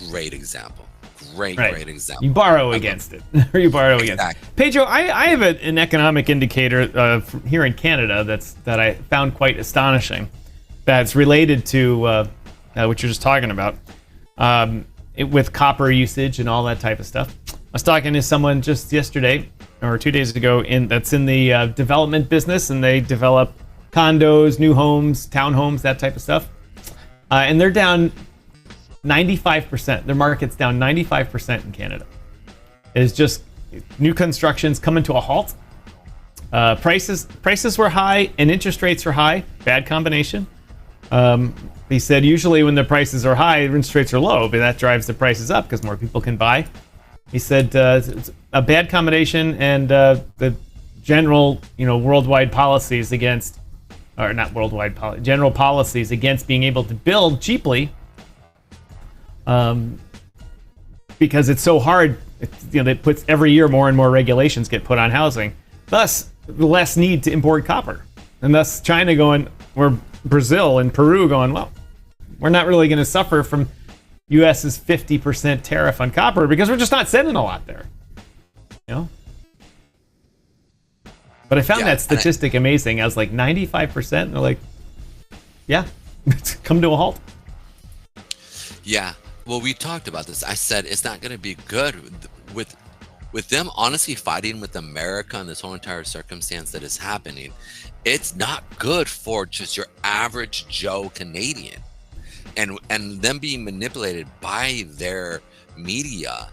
Great example. Great example. You borrow against it, or you borrow against it. Pedro, I have an economic indicator from here in Canada that I found quite astonishing. That's related to what you're just talking about, with copper usage and all that type of stuff. I was talking to someone just yesterday or 2 days ago that's in the development business, and they develop condos, new homes, townhomes, that type of stuff, and they're down 95%. Their market's down 95% in Canada. It's just new construction's coming to a halt. Prices were high and interest rates were high. Bad combination. he said usually when the prices are high, interest rates are low, but that drives the prices up because more people can buy. He said it's a bad combination, and the general, worldwide policies against, or not worldwide, general policies against being able to build cheaply, because it's so hard. That puts every year more and more regulations get put on housing. Thus, less need to import copper, and thus China going, or Brazil and Peru going, well, we're not really going to suffer from U.S.'s 50% tariff on copper because we're just not sending a lot there. But I found that statistic amazing. I was like 95%, and they're like, yeah, it's come to a halt. Yeah. Well, we talked about this. I said it's not going to be good with them honestly fighting with America and this whole entire circumstance that is happening. It's not good for just your average Joe Canadian, and them being manipulated by their media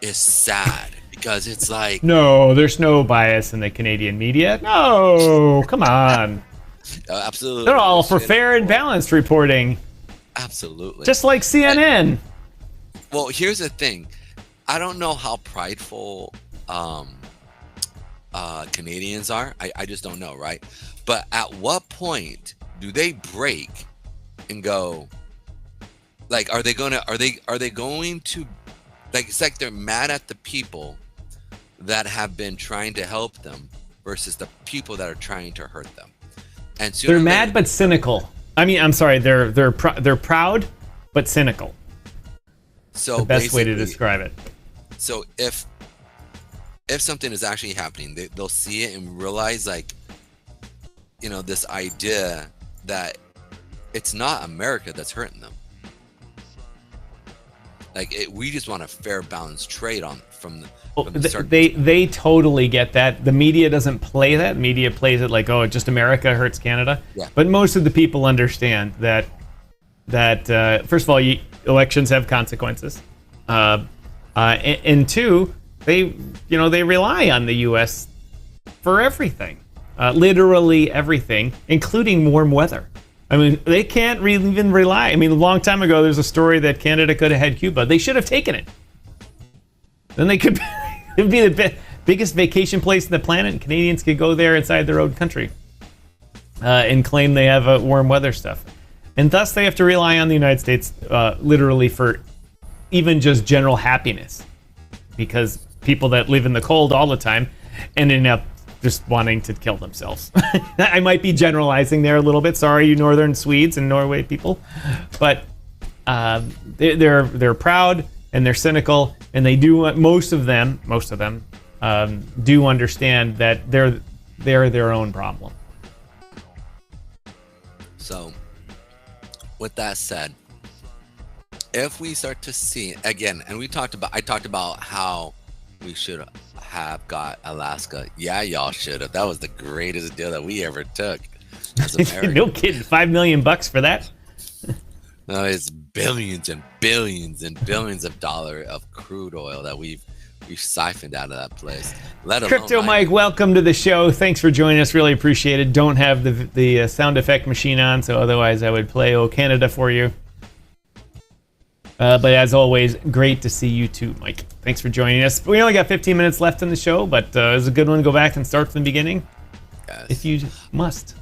is sad, because it's like, no, there's no bias in the Canadian media. No, come on. Absolutely, they're all for fair and balanced reporting. Absolutely, just like CNN. Well, here's the thing. I don't know how prideful Canadians are. I just don't know, right? But at what point do they break and go, like, are they going to, like, it's like they're mad at the people that have been trying to help them versus the people that are trying to hurt them. And they're mad but cynical. I mean, I'm sorry, they're proud but cynical. So the best way to describe it. So if something is actually happening, they'll see it and realize, like, this idea that it's not America that's hurting them. Like, we just want a fair, balanced trade from the start. They totally get that. The media doesn't play that. The media plays it like, oh, just America hurts Canada. Yeah. But most of the people understand that first of all, elections have consequences, and two, they rely on the U.S. for everything, literally everything, including warm weather. I mean, they can't even rely. I mean, a long time ago, there's a story that Canada could have had Cuba. They should have taken it. Then they could. It would be the biggest vacation place on the planet, and Canadians could go there inside their own country and claim they have warm weather stuff. And thus, they have to rely on the United States literally for even just general happiness, because people that live in the cold all the time end up just wanting to kill themselves. I might be generalizing there a little bit. Sorry, you northern Swedes and Norway people, but they're proud and they're cynical, and they do most of them do understand that they're their own problem. So, with that said, if we start to see again, and I talked about how we should have got Alaska. Yeah, y'all should have. That was the greatest deal that we ever took as Americans. No kidding, $5 million for that? No, it's billions and billions and billions of dollars of crude oil that we've siphoned out of that place. Crypto Mike, welcome to the show. Thanks for joining us. Really appreciate it. Don't have the sound effect machine on, so otherwise I would play "Oh Canada" for you. But as always, great to see you too, Mike. Thanks for joining us. We only got 15 minutes left in the show, but it was a good one to go back and start from the beginning, yes, if you must.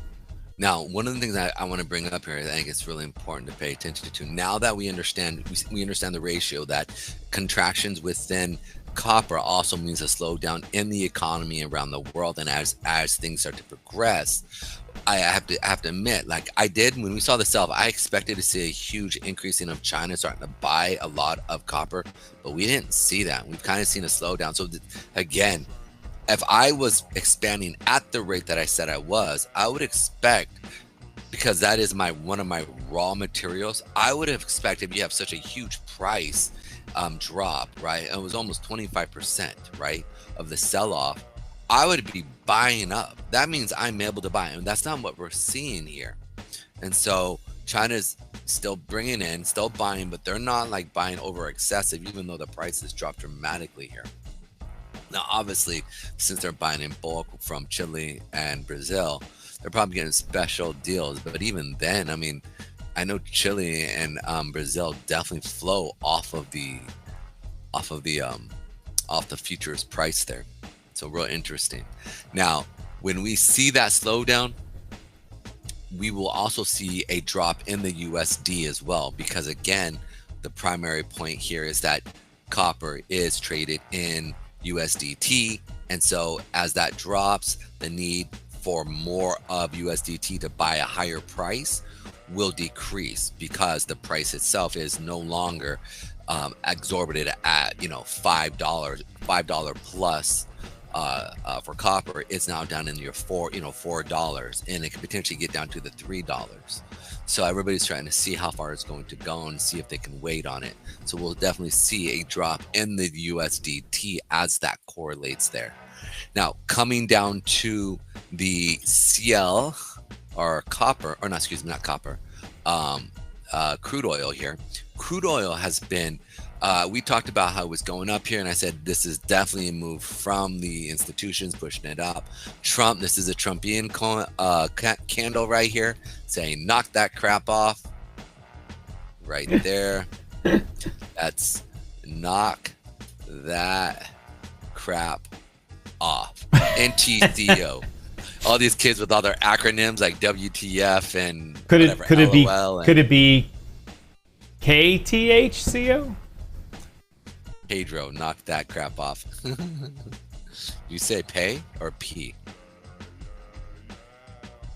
Now, one of the things I want to bring up here, I think it's really important to pay attention to. Now that we understand the ratio that contractions within copper also means a slowdown in the economy around the world, and as things start to progress, I have to admit, like I did when we saw the sell-off, I expected to see a huge increasing of China starting to buy a lot of copper, but we didn't see that. We've kind of seen a slowdown. So again, if I was expanding at the rate that I said I would expect, because that is one of my raw materials, I would have expected, if you have such a huge price drop, right? It was almost 25%, right, of the sell-off. I would be buying up. That means I'm able to buy, and that's not what we're seeing here. And so China's still bringing in, still buying, but they're not like buying over excessive, even though the prices dropped dramatically here. Now, obviously, since they're buying in bulk from Chile and Brazil, they're probably getting special deals. But even then, I mean, I know Chile and Brazil definitely flow off the futures price there. So real interesting. Now, when we see that slowdown, we will also see a drop in the USD as well, because again, the primary point here is that copper is traded in USDT, and so as that drops, the need for more of USDT to buy a higher price will decrease, because the price itself is no longer exorbitant at $5 plus for copper. It's now down in your $4, and it could potentially get down to the $3. So everybody's trying to see how far it's going to go and see if they can wait on it. So we'll definitely see a drop in the USDT as that correlates there. Now, coming down to the CL or copper, or not, excuse me, not copper, crude oil here. Crude oil has been, we talked about how it was going up here, and I said this is definitely a move from the institutions pushing it up. Trump, this is a Trumpian candle right here, saying knock that crap off. Right there. That's knock that crap off. NTCO. All these kids with all their acronyms like WTF and could it be KTHCO? Pedro, knock that crap off. You say pay or P?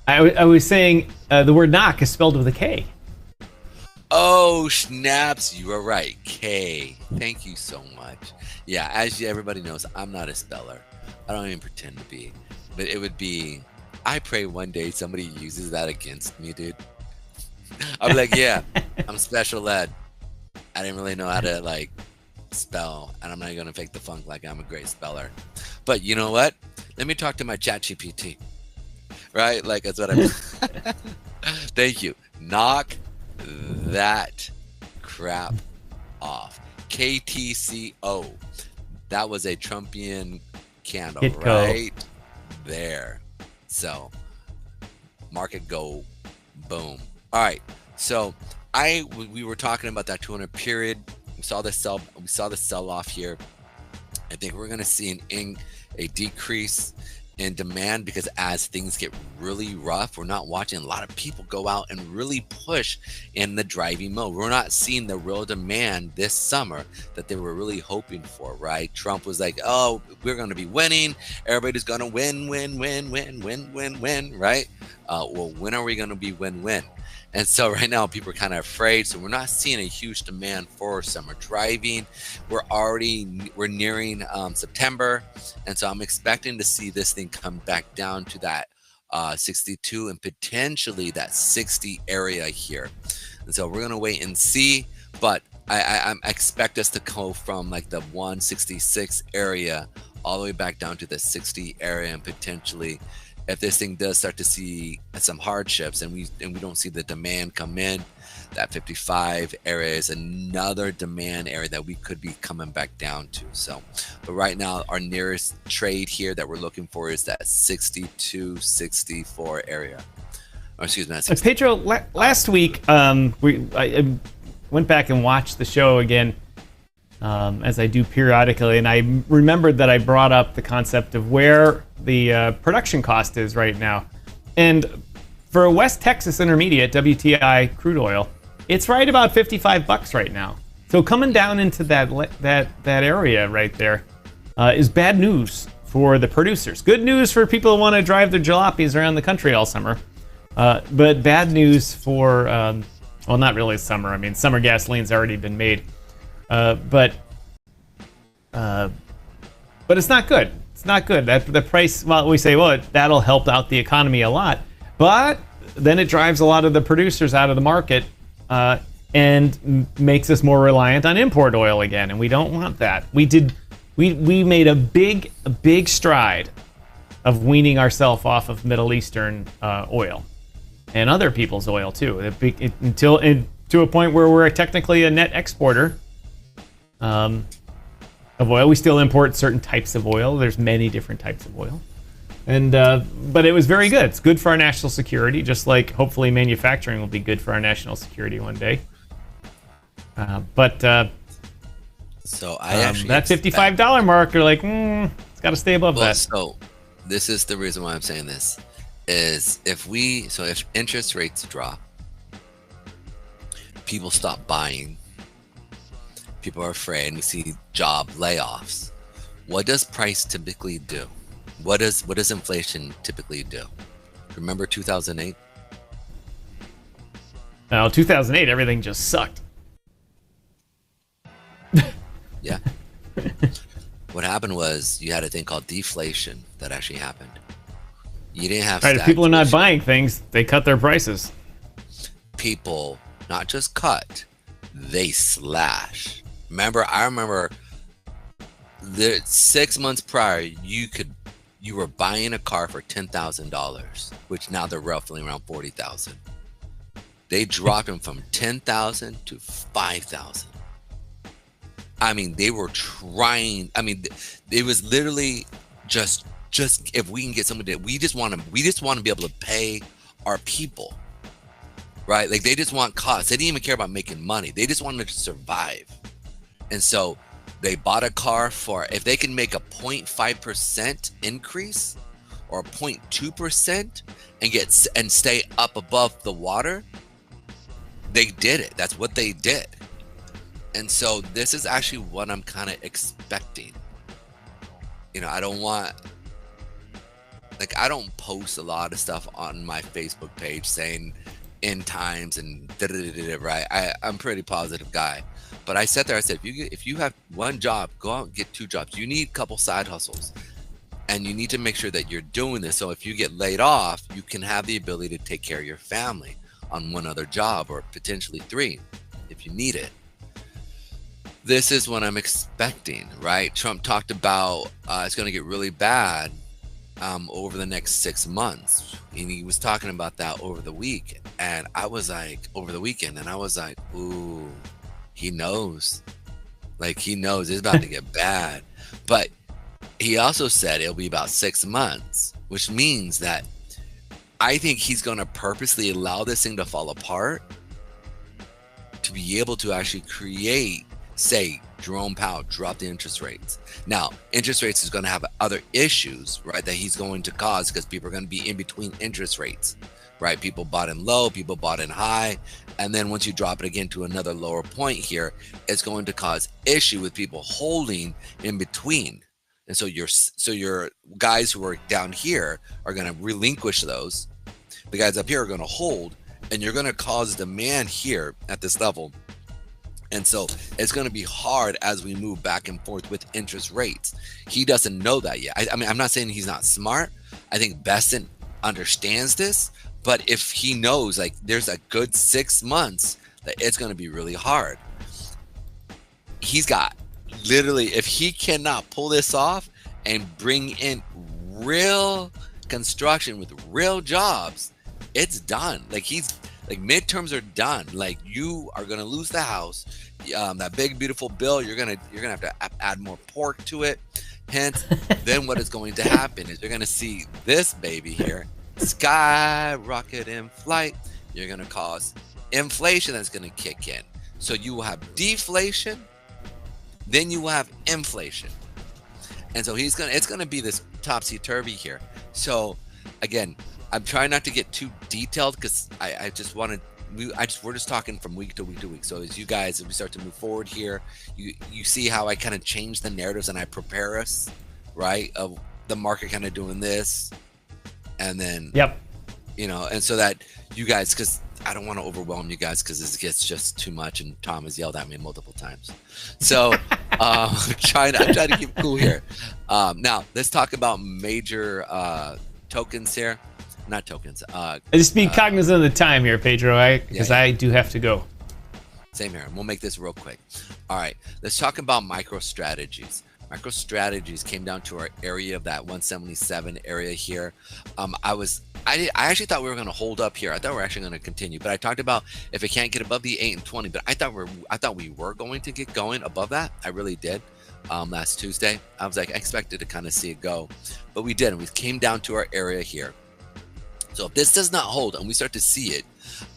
I was saying the word knock is spelled with a K. Oh, snaps. You are right. K. Thank you so much. Yeah, as everybody knows, I'm not a speller. I don't even pretend to be. But it would be, I pray one day somebody uses that against me, dude. I'll be like, yeah, I'm special ed. I didn't really know how to spell, and I'm not going to fake the funk like I'm a great speller. But you know what? Let me talk to my chat GPT. Right? That's what I'm Thank you. Knock that crap off. KTCO. That was a Trumpian candle, right there. So market go boom. All right. So we were talking about that 200 period. We saw the sell off here. I think we're going to see a decrease in demand, because as things get really rough, we're not watching a lot of people go out and really push in the driving mode. We're not seeing the real demand this summer that they were really hoping for, right? Trump was like, oh, we're going to be winning. Everybody's going to win, right? Well, when are we going to be win? And so right now people are kind of afraid. So we're not seeing a huge demand for summer driving. We're nearing September. And so I'm expecting to see this thing come back down to that 62 and potentially that 60 area here. And so we're going to wait and see. But I expect us to go from the 166 area all the way back down to the 60 area, and potentially, if this thing does start to see some hardships and we don't see the demand come in, that 55 area is another demand area that we could be coming back down to. So, but right now, our nearest trade here that we're looking for is that 62, 64 area. Or excuse me, Pedro, last week, I went back and watched the show again, as I do periodically, and I remembered that I brought up the concept of where the production cost is right now. And for a West Texas Intermediate, WTI crude oil, it's right about $55 right now. So coming down into that area right there is bad news for the producers. Good news for people who want to drive their jalopies around the country all summer. But bad news for, well, not really summer. I mean, summer gasoline's already been made. But it's not good. It's not good. The price, well, we say, well, that'll help out the economy a lot. But then it drives a lot of the producers out of the market and makes us more reliant on import oil again. And we don't want that. We made a big stride of weaning ourselves off of Middle Eastern oil and other people's oil too, to a point where we're technically a net exporter of oil. We still import certain types of oil. There's many different types of oil. And but it was very good. It's good for our national security, just like hopefully manufacturing will be good for our national security one day. So I actually that $55 mark, you're like, it's got to stay above that. So this is the reason why I'm saying this is if interest rates drop, people stop buying, people are afraid, and we see job layoffs. What does price typically do? What does inflation typically do? Remember 2008? Now, 2008, everything just sucked. Yeah. What happened was you had a thing called deflation that actually happened. You didn't have right. If people are not buying things, they cut their prices. People not just cut, they slash. I remember the 6 months prior, you were buying a car for $10,000, which now they're roughly around $40,000. They dropped them from $10,000 to $5,000. I mean, they were trying. I mean, it was literally just if we can get somebody that we just want to be able to pay our people, right? Like they just want costs. They didn't even care about making money. They just wanted to survive. And so they bought a car for, if they can make a 0.5% increase or a 0.2% and stay up above the water, they did it. That's what they did. And so this is actually what I'm kind of expecting. I don't post a lot of stuff on my Facebook page saying end times and right? I'm a pretty positive guy. But I sat there, I said, if you have one job, go out and get 2 jobs. You need a couple side hustles. And you need to make sure that you're doing this. So if you get laid off, you can have the ability to take care of your family on 1 other job or potentially 3 if you need it. This is what I'm expecting, right? Trump talked about it's going to get really bad over the next 6 months. And he was talking about that over the week. And I was like, over the weekend, and I was like, ooh, he knows. Like, he knows it's about to get bad. But he also said it'll be about 6 months, which means that I think he's going to purposely allow this thing to fall apart to be able to actually create, say, Jerome Powell drop the interest rates. Now, interest rates is going to have other issues, right, that he's going to cause because people are going to be in between interest rates, right? People bought in low, people bought in high. And then once you drop it again to another lower point here, it's going to cause issue with people holding in between. And so your guys who are down here are going to relinquish those. The guys up here are going to hold, and you're going to cause demand here at this level. And so it's going to be hard as we move back and forth with interest rates. He doesn't know that yet. I mean, I'm not saying he's not smart. I think Besson understands this. But if he knows, like, there's a good 6 months that it's going to be really hard, he's got literally, if he cannot pull this off and bring in real construction with real jobs, it's done. Like, midterms are done. Like, you are going to lose the house. That big, beautiful bill, you're going to have to add more pork to it. Hence, then what is going to happen is you're going to see this baby here skyrocket in flight. You're going to cause inflation that's going to kick in. So you will have deflation, then you will have inflation. And so it's going to be this topsy-turvy here. So again, I'm trying not to get too detailed because we're just talking from week to week to week. So as we start to move forward here, you see how I kind of change the narratives and I prepare us, right, of the market kind of doing this. And then, yep, and so that you guys, because I don't want to overwhelm you guys because this gets just too much, and Tom has yelled at me multiple times. So I'm trying to keep cool here. Now let's talk about major tokens here. Not tokens. Just be cognizant of the time here, Pedro, because I do have to go. Same here. We'll make this real quick. All right, let's talk about MicroStrategies. MicroStrategies came down to our area of that 177 area here. I actually thought we were going to hold up here. I thought we were actually going to continue, but I talked about if it can't get above the 8 and 20. But I thought we were going to get going above that. I really did. last Tuesday. I was like, I expected to kind of see it go, but we didn't. We came down to our area here. So if this does not hold and we start to see it,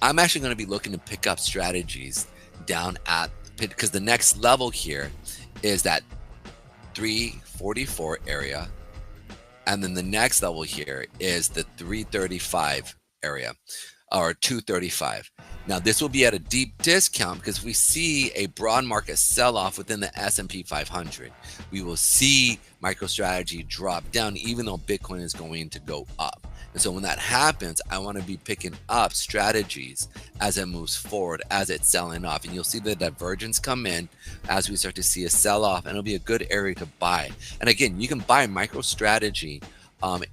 I'm actually going to be looking to pick up strategies down at, because the next level here is that 344 area. And then the next level here is the 335 area, or 235. Now this will be at a deep discount because we see a broad market sell-off within the S&P 500. We will see MicroStrategy drop down even though Bitcoin is going to go up. And so when that happens, I want to be picking up strategies as it moves forward, as it's selling off. And you'll see the divergence come in as we start to see a sell-off, and it'll be a good area to buy. And again, you can buy MicroStrategy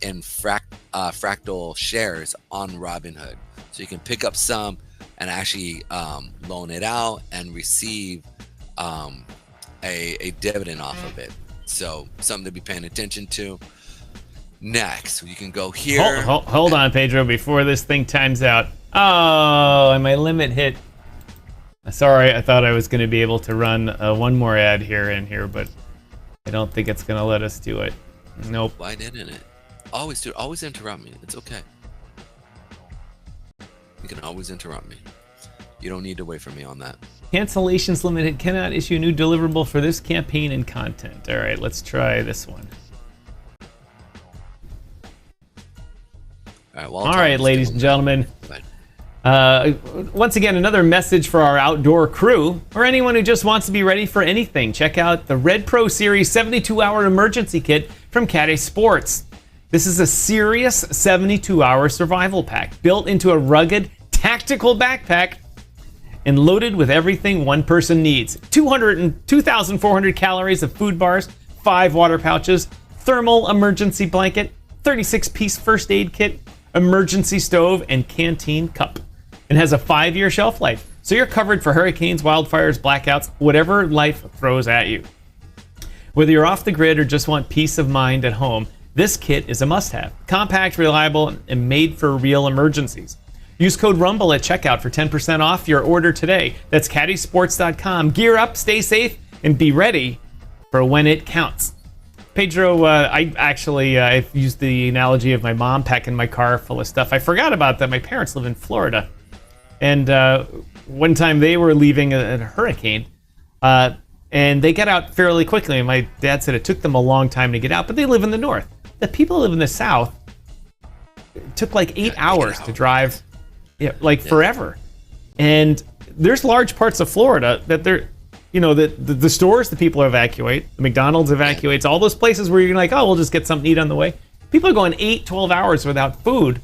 in fractal shares on Robinhood. So you can pick up some and actually loan it out and receive a dividend off of it. So something to be paying attention to. Next, you can go here. Hold on, Pedro, before this thing times out. Oh, and my limit hit. Sorry, I thought I was going to be able to run one more ad here, but I don't think it's going to let us do it. Nope. Why didn't it? Always interrupt me. It's okay. You can always interrupt me. You don't need to wait for me on that. Cancellations limited. Cannot issue new deliverable for this campaign and content. All right, let's try this one. All right, ladies and gentlemen. Once again, another message for our outdoor crew or anyone who just wants to be ready for anything. Check out the Red Pro Series 72-hour emergency kit from Caddy Sports. This is a serious 72-hour survival pack built into a rugged, tactical backpack and loaded with everything one person needs. 2,400 calories of food bars, 5 water pouches, thermal emergency blanket, 36-piece first aid kit, emergency stove, and canteen cup. It has a 5-year shelf life, so you're covered for hurricanes, wildfires, blackouts, whatever life throws at you. Whether you're off the grid or just want peace of mind at home, this kit is a must-have. Compact, reliable, and made for real emergencies. Use code RUMBLE at checkout for 10% off your order today. That's caddysports.com. Gear up, stay safe, and be ready for when it counts. Pedro, I've used the analogy of my mom packing my car full of stuff. I forgot about that. My parents live in Florida. And one time they were leaving a hurricane, and they got out fairly quickly. And my dad said it took them a long time to get out, but they live in the north. The people who live in the south, it took like 8 hours to drive, forever. And there's large parts of Florida that they're, the stores that people evacuate, the McDonald's evacuates, all those places where you're like, oh, we'll just get something to eat on the way. People are going 8-12 hours without food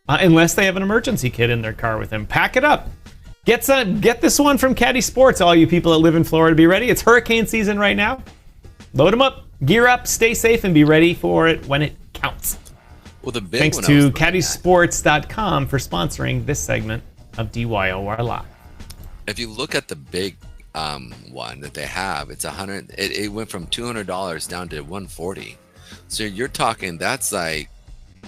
unless they have an emergency kit in their car with them. Pack it up. Get this one from Caddy Sports, all you people that live in Florida. Be ready. It's hurricane season right now. Load them up, gear up, stay safe, and be ready for it when it counts. Well, the big Thanks to caddysports.com for sponsoring this segment of DYOR Live. If you look at the big one that they have, it's it went from $200 down to $140. So you're talking, that's like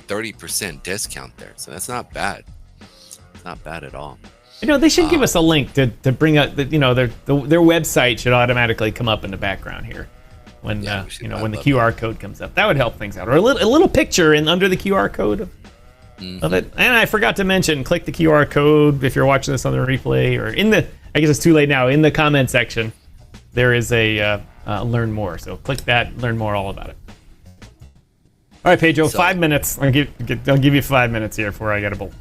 30% discount there. So that's not bad. It's not bad at all. They should give us a link to bring up their website should automatically come up in the background here when when the QR code comes up. That would help things out, or a little picture under the QR code of it. And I forgot to mention, click the QR code if you're watching this on the replay, or I guess it's too late now. In the comment section, there is a learn more. So click that, learn more all about it. All right, Pedro, 5 minutes. I'll give you 5 minutes here before I get a bolt.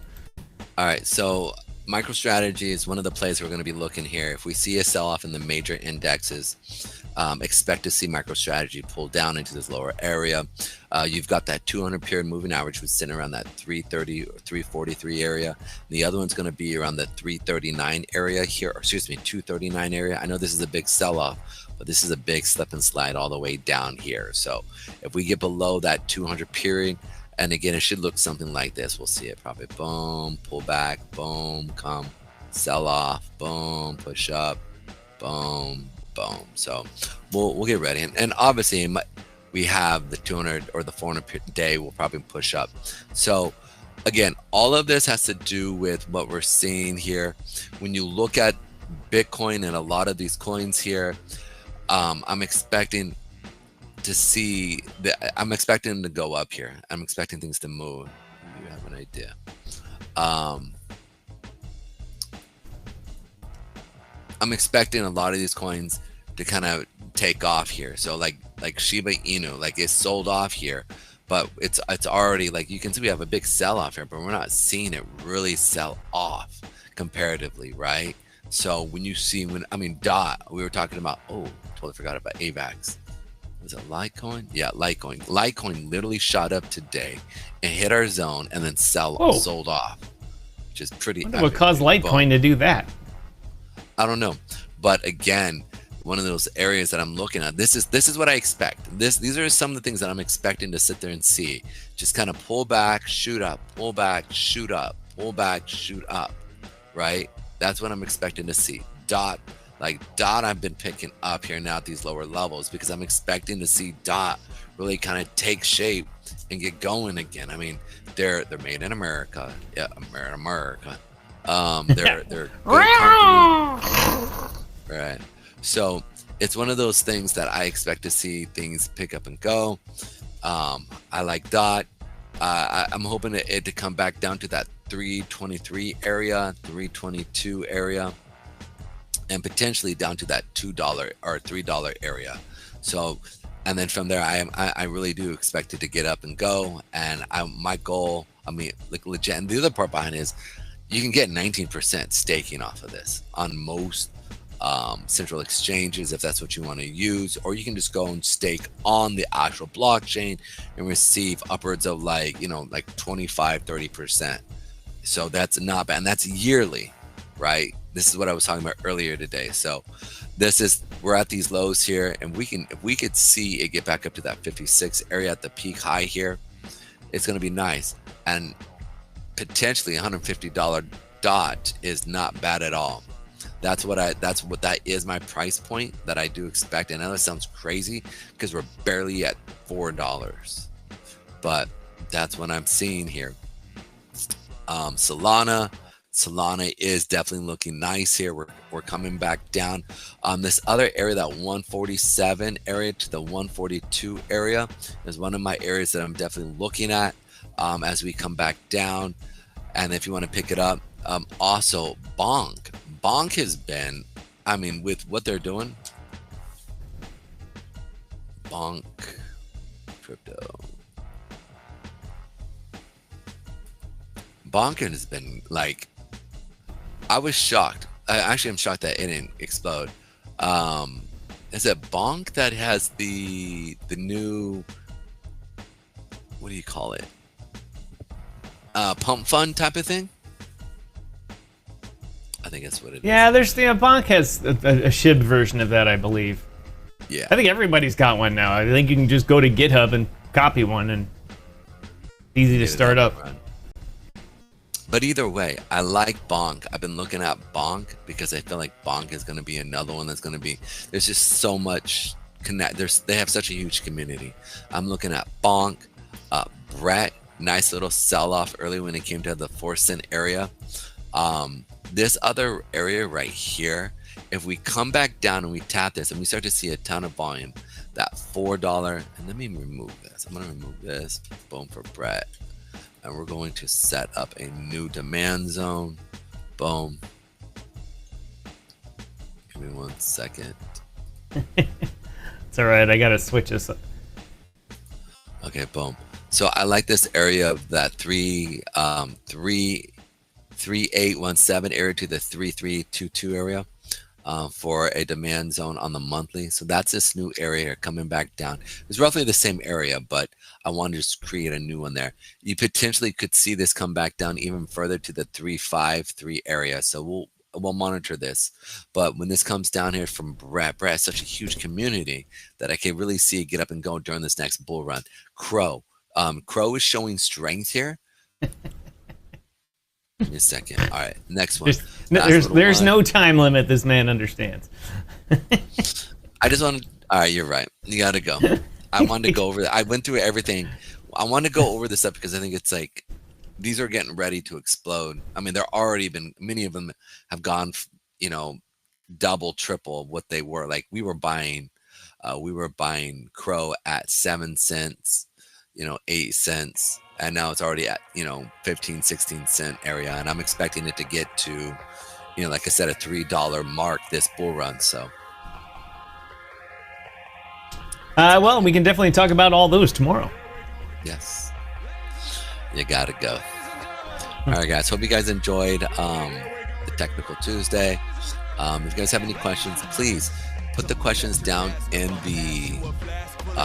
All right, so MicroStrategy is one of the plays we're going to be looking here. If we see a sell-off in the major indexes, expect to see MicroStrategy pull down into this lower area. You've got that 200 period moving average, which is sitting around that 330 or 343 area. The other one's going to be around the 339 area here, or excuse me, 239 area. I know this is a big sell-off, but this is a big slip and slide all the way down here. So if we get below that 200 period, and again, it should look something like this. We'll see it probably boom, pull back, boom, come, sell off, boom, push up, boom, boom. So we'll get ready. And obviously we have the 200 or the 400 day will probably push up. So again, all of this has to do with what we're seeing here. When you look at Bitcoin and a lot of these coins here, I'm expecting to see I'm expecting to go up here. I'm expecting things to move. You have an idea. I'm expecting a lot of these coins to kind of take off here. So like Shiba Inu, like it's sold off here, but it's already, like, you can see we have a big sell off here, but we're not seeing it really sell off comparatively, right? So when you see, DOT, we were talking about, oh, totally forgot about AVAX. Was it Litecoin? Yeah, Litecoin. Litecoin literally shot up today and hit our zone and then sold off, which is pretty. What caused Litecoin to do that? I don't know, but again, one of those areas that I'm looking at. This is what I expect. These are some of the things that I'm expecting to sit there and see. Just kind of pull back, shoot up, pull back, shoot up, pull back, shoot up. Right? That's what I'm expecting to see. DOT, I've been picking up here now at these lower levels because I'm expecting to see DOT really kind of take shape and get going again. I mean, they're made in America. Yeah, America. They're good company. Right. So it's one of those things that I expect to see things pick up and go. I like DOT. I'm hoping it to come back down to that 323 area, 322 area, and potentially down to that $2 or $3 area. So, and then from there, I really do expect it to get up and go. And my goal, legit. And the other part behind it is you can get 19% staking off of this on most central exchanges if that's what you want to use, or you can just go and stake on the actual blockchain and receive upwards of 25-30%. So that's not bad, and that's yearly, right? This is what I was talking about earlier today. So we're at these lows here, and if we could see it get back up to that 56 area at the peak high here, it's going to be nice. And potentially $150 DOT is not bad at all. That is my price point that I do expect. And I know it sounds crazy because we're barely at $4, but that's what I'm seeing here. Solana is definitely looking nice here. We're coming back down. This other area, that 147 area to the 142 area, is one of my areas that I'm definitely looking at as we come back down. And if you want to pick it up, also Bonk has been, with what they're doing, Bonk Crypto. Bonk has been I was shocked. I'm shocked that it didn't explode. Is it Bonk that has the new, what do you call it? Pump fund type of thing? I think that's what it is. Yeah, Bonk has a SHIB version of that, I believe. Yeah. I think everybody's got one now. I think you can just go to GitHub and copy one, and easy to start up. But either way, I like Bonk. I've been looking at Bonk because I feel like Bonk is going to be another one that's going to be, there's just so much they have such a huge community. I'm looking at Bonk, Brett, nice little sell-off early when it came to the 4-cent area. This other area right here, if we come back down and we tap this and we start to see a ton of volume, that $4, and let me remove this. I'm going to remove this, boom, for Brett. And we're going to set up a new demand zone, boom. Give me 1 second. It's all right, I got to switch this up. Okay, boom. So I like this area of that 3817 area to the 3322 area for a demand zone on the monthly. So that's this new area coming back down. It's roughly the same area, but I wanted to just create a new one there. You potentially could see this come back down even further to the 353 area. So we'll monitor this. But when this comes down here from Brett has such a huge community that I can really see it get up and go during this next bull run. Crow is showing strength here. Give me a second. All right, next one. There's no time limit. This man understands. I just want to. All right, you're right. You got to go. I wanted to go over that. I went through everything. I want to go over this stuff because I think it's like these are getting ready to explode. They're already been. Many of them have gone, double, triple what they were. Like we were buying We were buying Crow at 7 cents, 8 cents, and now it's already at 15, 16 cent area, and I'm expecting it to get to, like I said, a $3 mark this bull run. So well, we can definitely talk about all those tomorrow. yes, you gotta go. All right, guys, hope you guys enjoyed the Technical Tuesday. If you guys have any questions, please put the questions down in the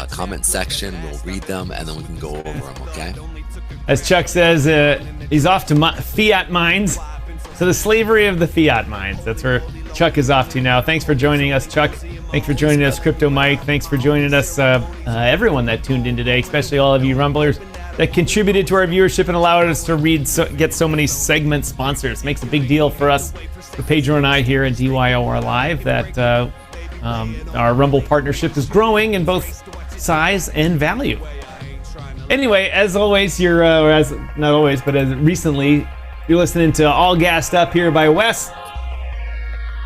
comment section. We'll read them, and then we can go over them, okay? As Chuck says, he's off to fiat mines. So the slavery of the fiat mines. That's where Chuck is off to now. Thanks for joining us, Chuck. Thanks for joining us, Crypto Mike. Thanks for joining us, everyone that tuned in today, especially all of you Rumblers that contributed to our viewership and allowed us to get so many segment sponsors. It makes a big deal for us, for Pedro and I here at DYOR Live, that our Rumble partnership is growing in both size and value. Anyway, as always, as recently, you're listening to All Gassed Up here by Wes.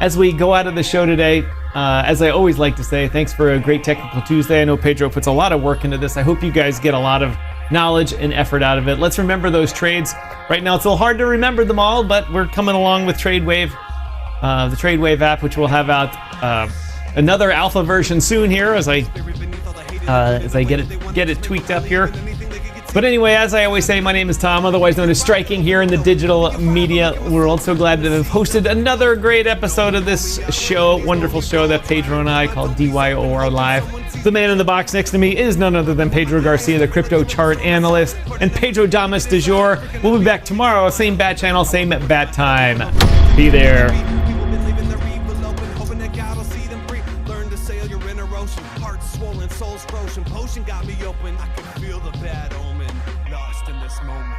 As we go out of the show today, as I always like to say, thanks for a great Technical Tuesday. I know Pedro puts a lot of work into this. I hope you guys get a lot of knowledge and effort out of it. Let's remember those trades. Right now, it's a little hard to remember them all, but we're coming along with TradeWave, the TradeWave app, which we'll have out another alpha version soon here as I get it tweaked up here. But anyway, as I always say, my name is Tom, otherwise known as Striking, here in the digital media world. So glad to have hosted another great episode of this show, wonderful show that Pedro and I call DYOR Live. The man in the box next to me is none other than Pedro Garcia, the crypto chart analyst, and Pedro Damas de jour. We'll be back tomorrow, same bat channel, same bat time. Be there. Souls frozen, potion got me open. I can feel the bad omen, lost in this moment.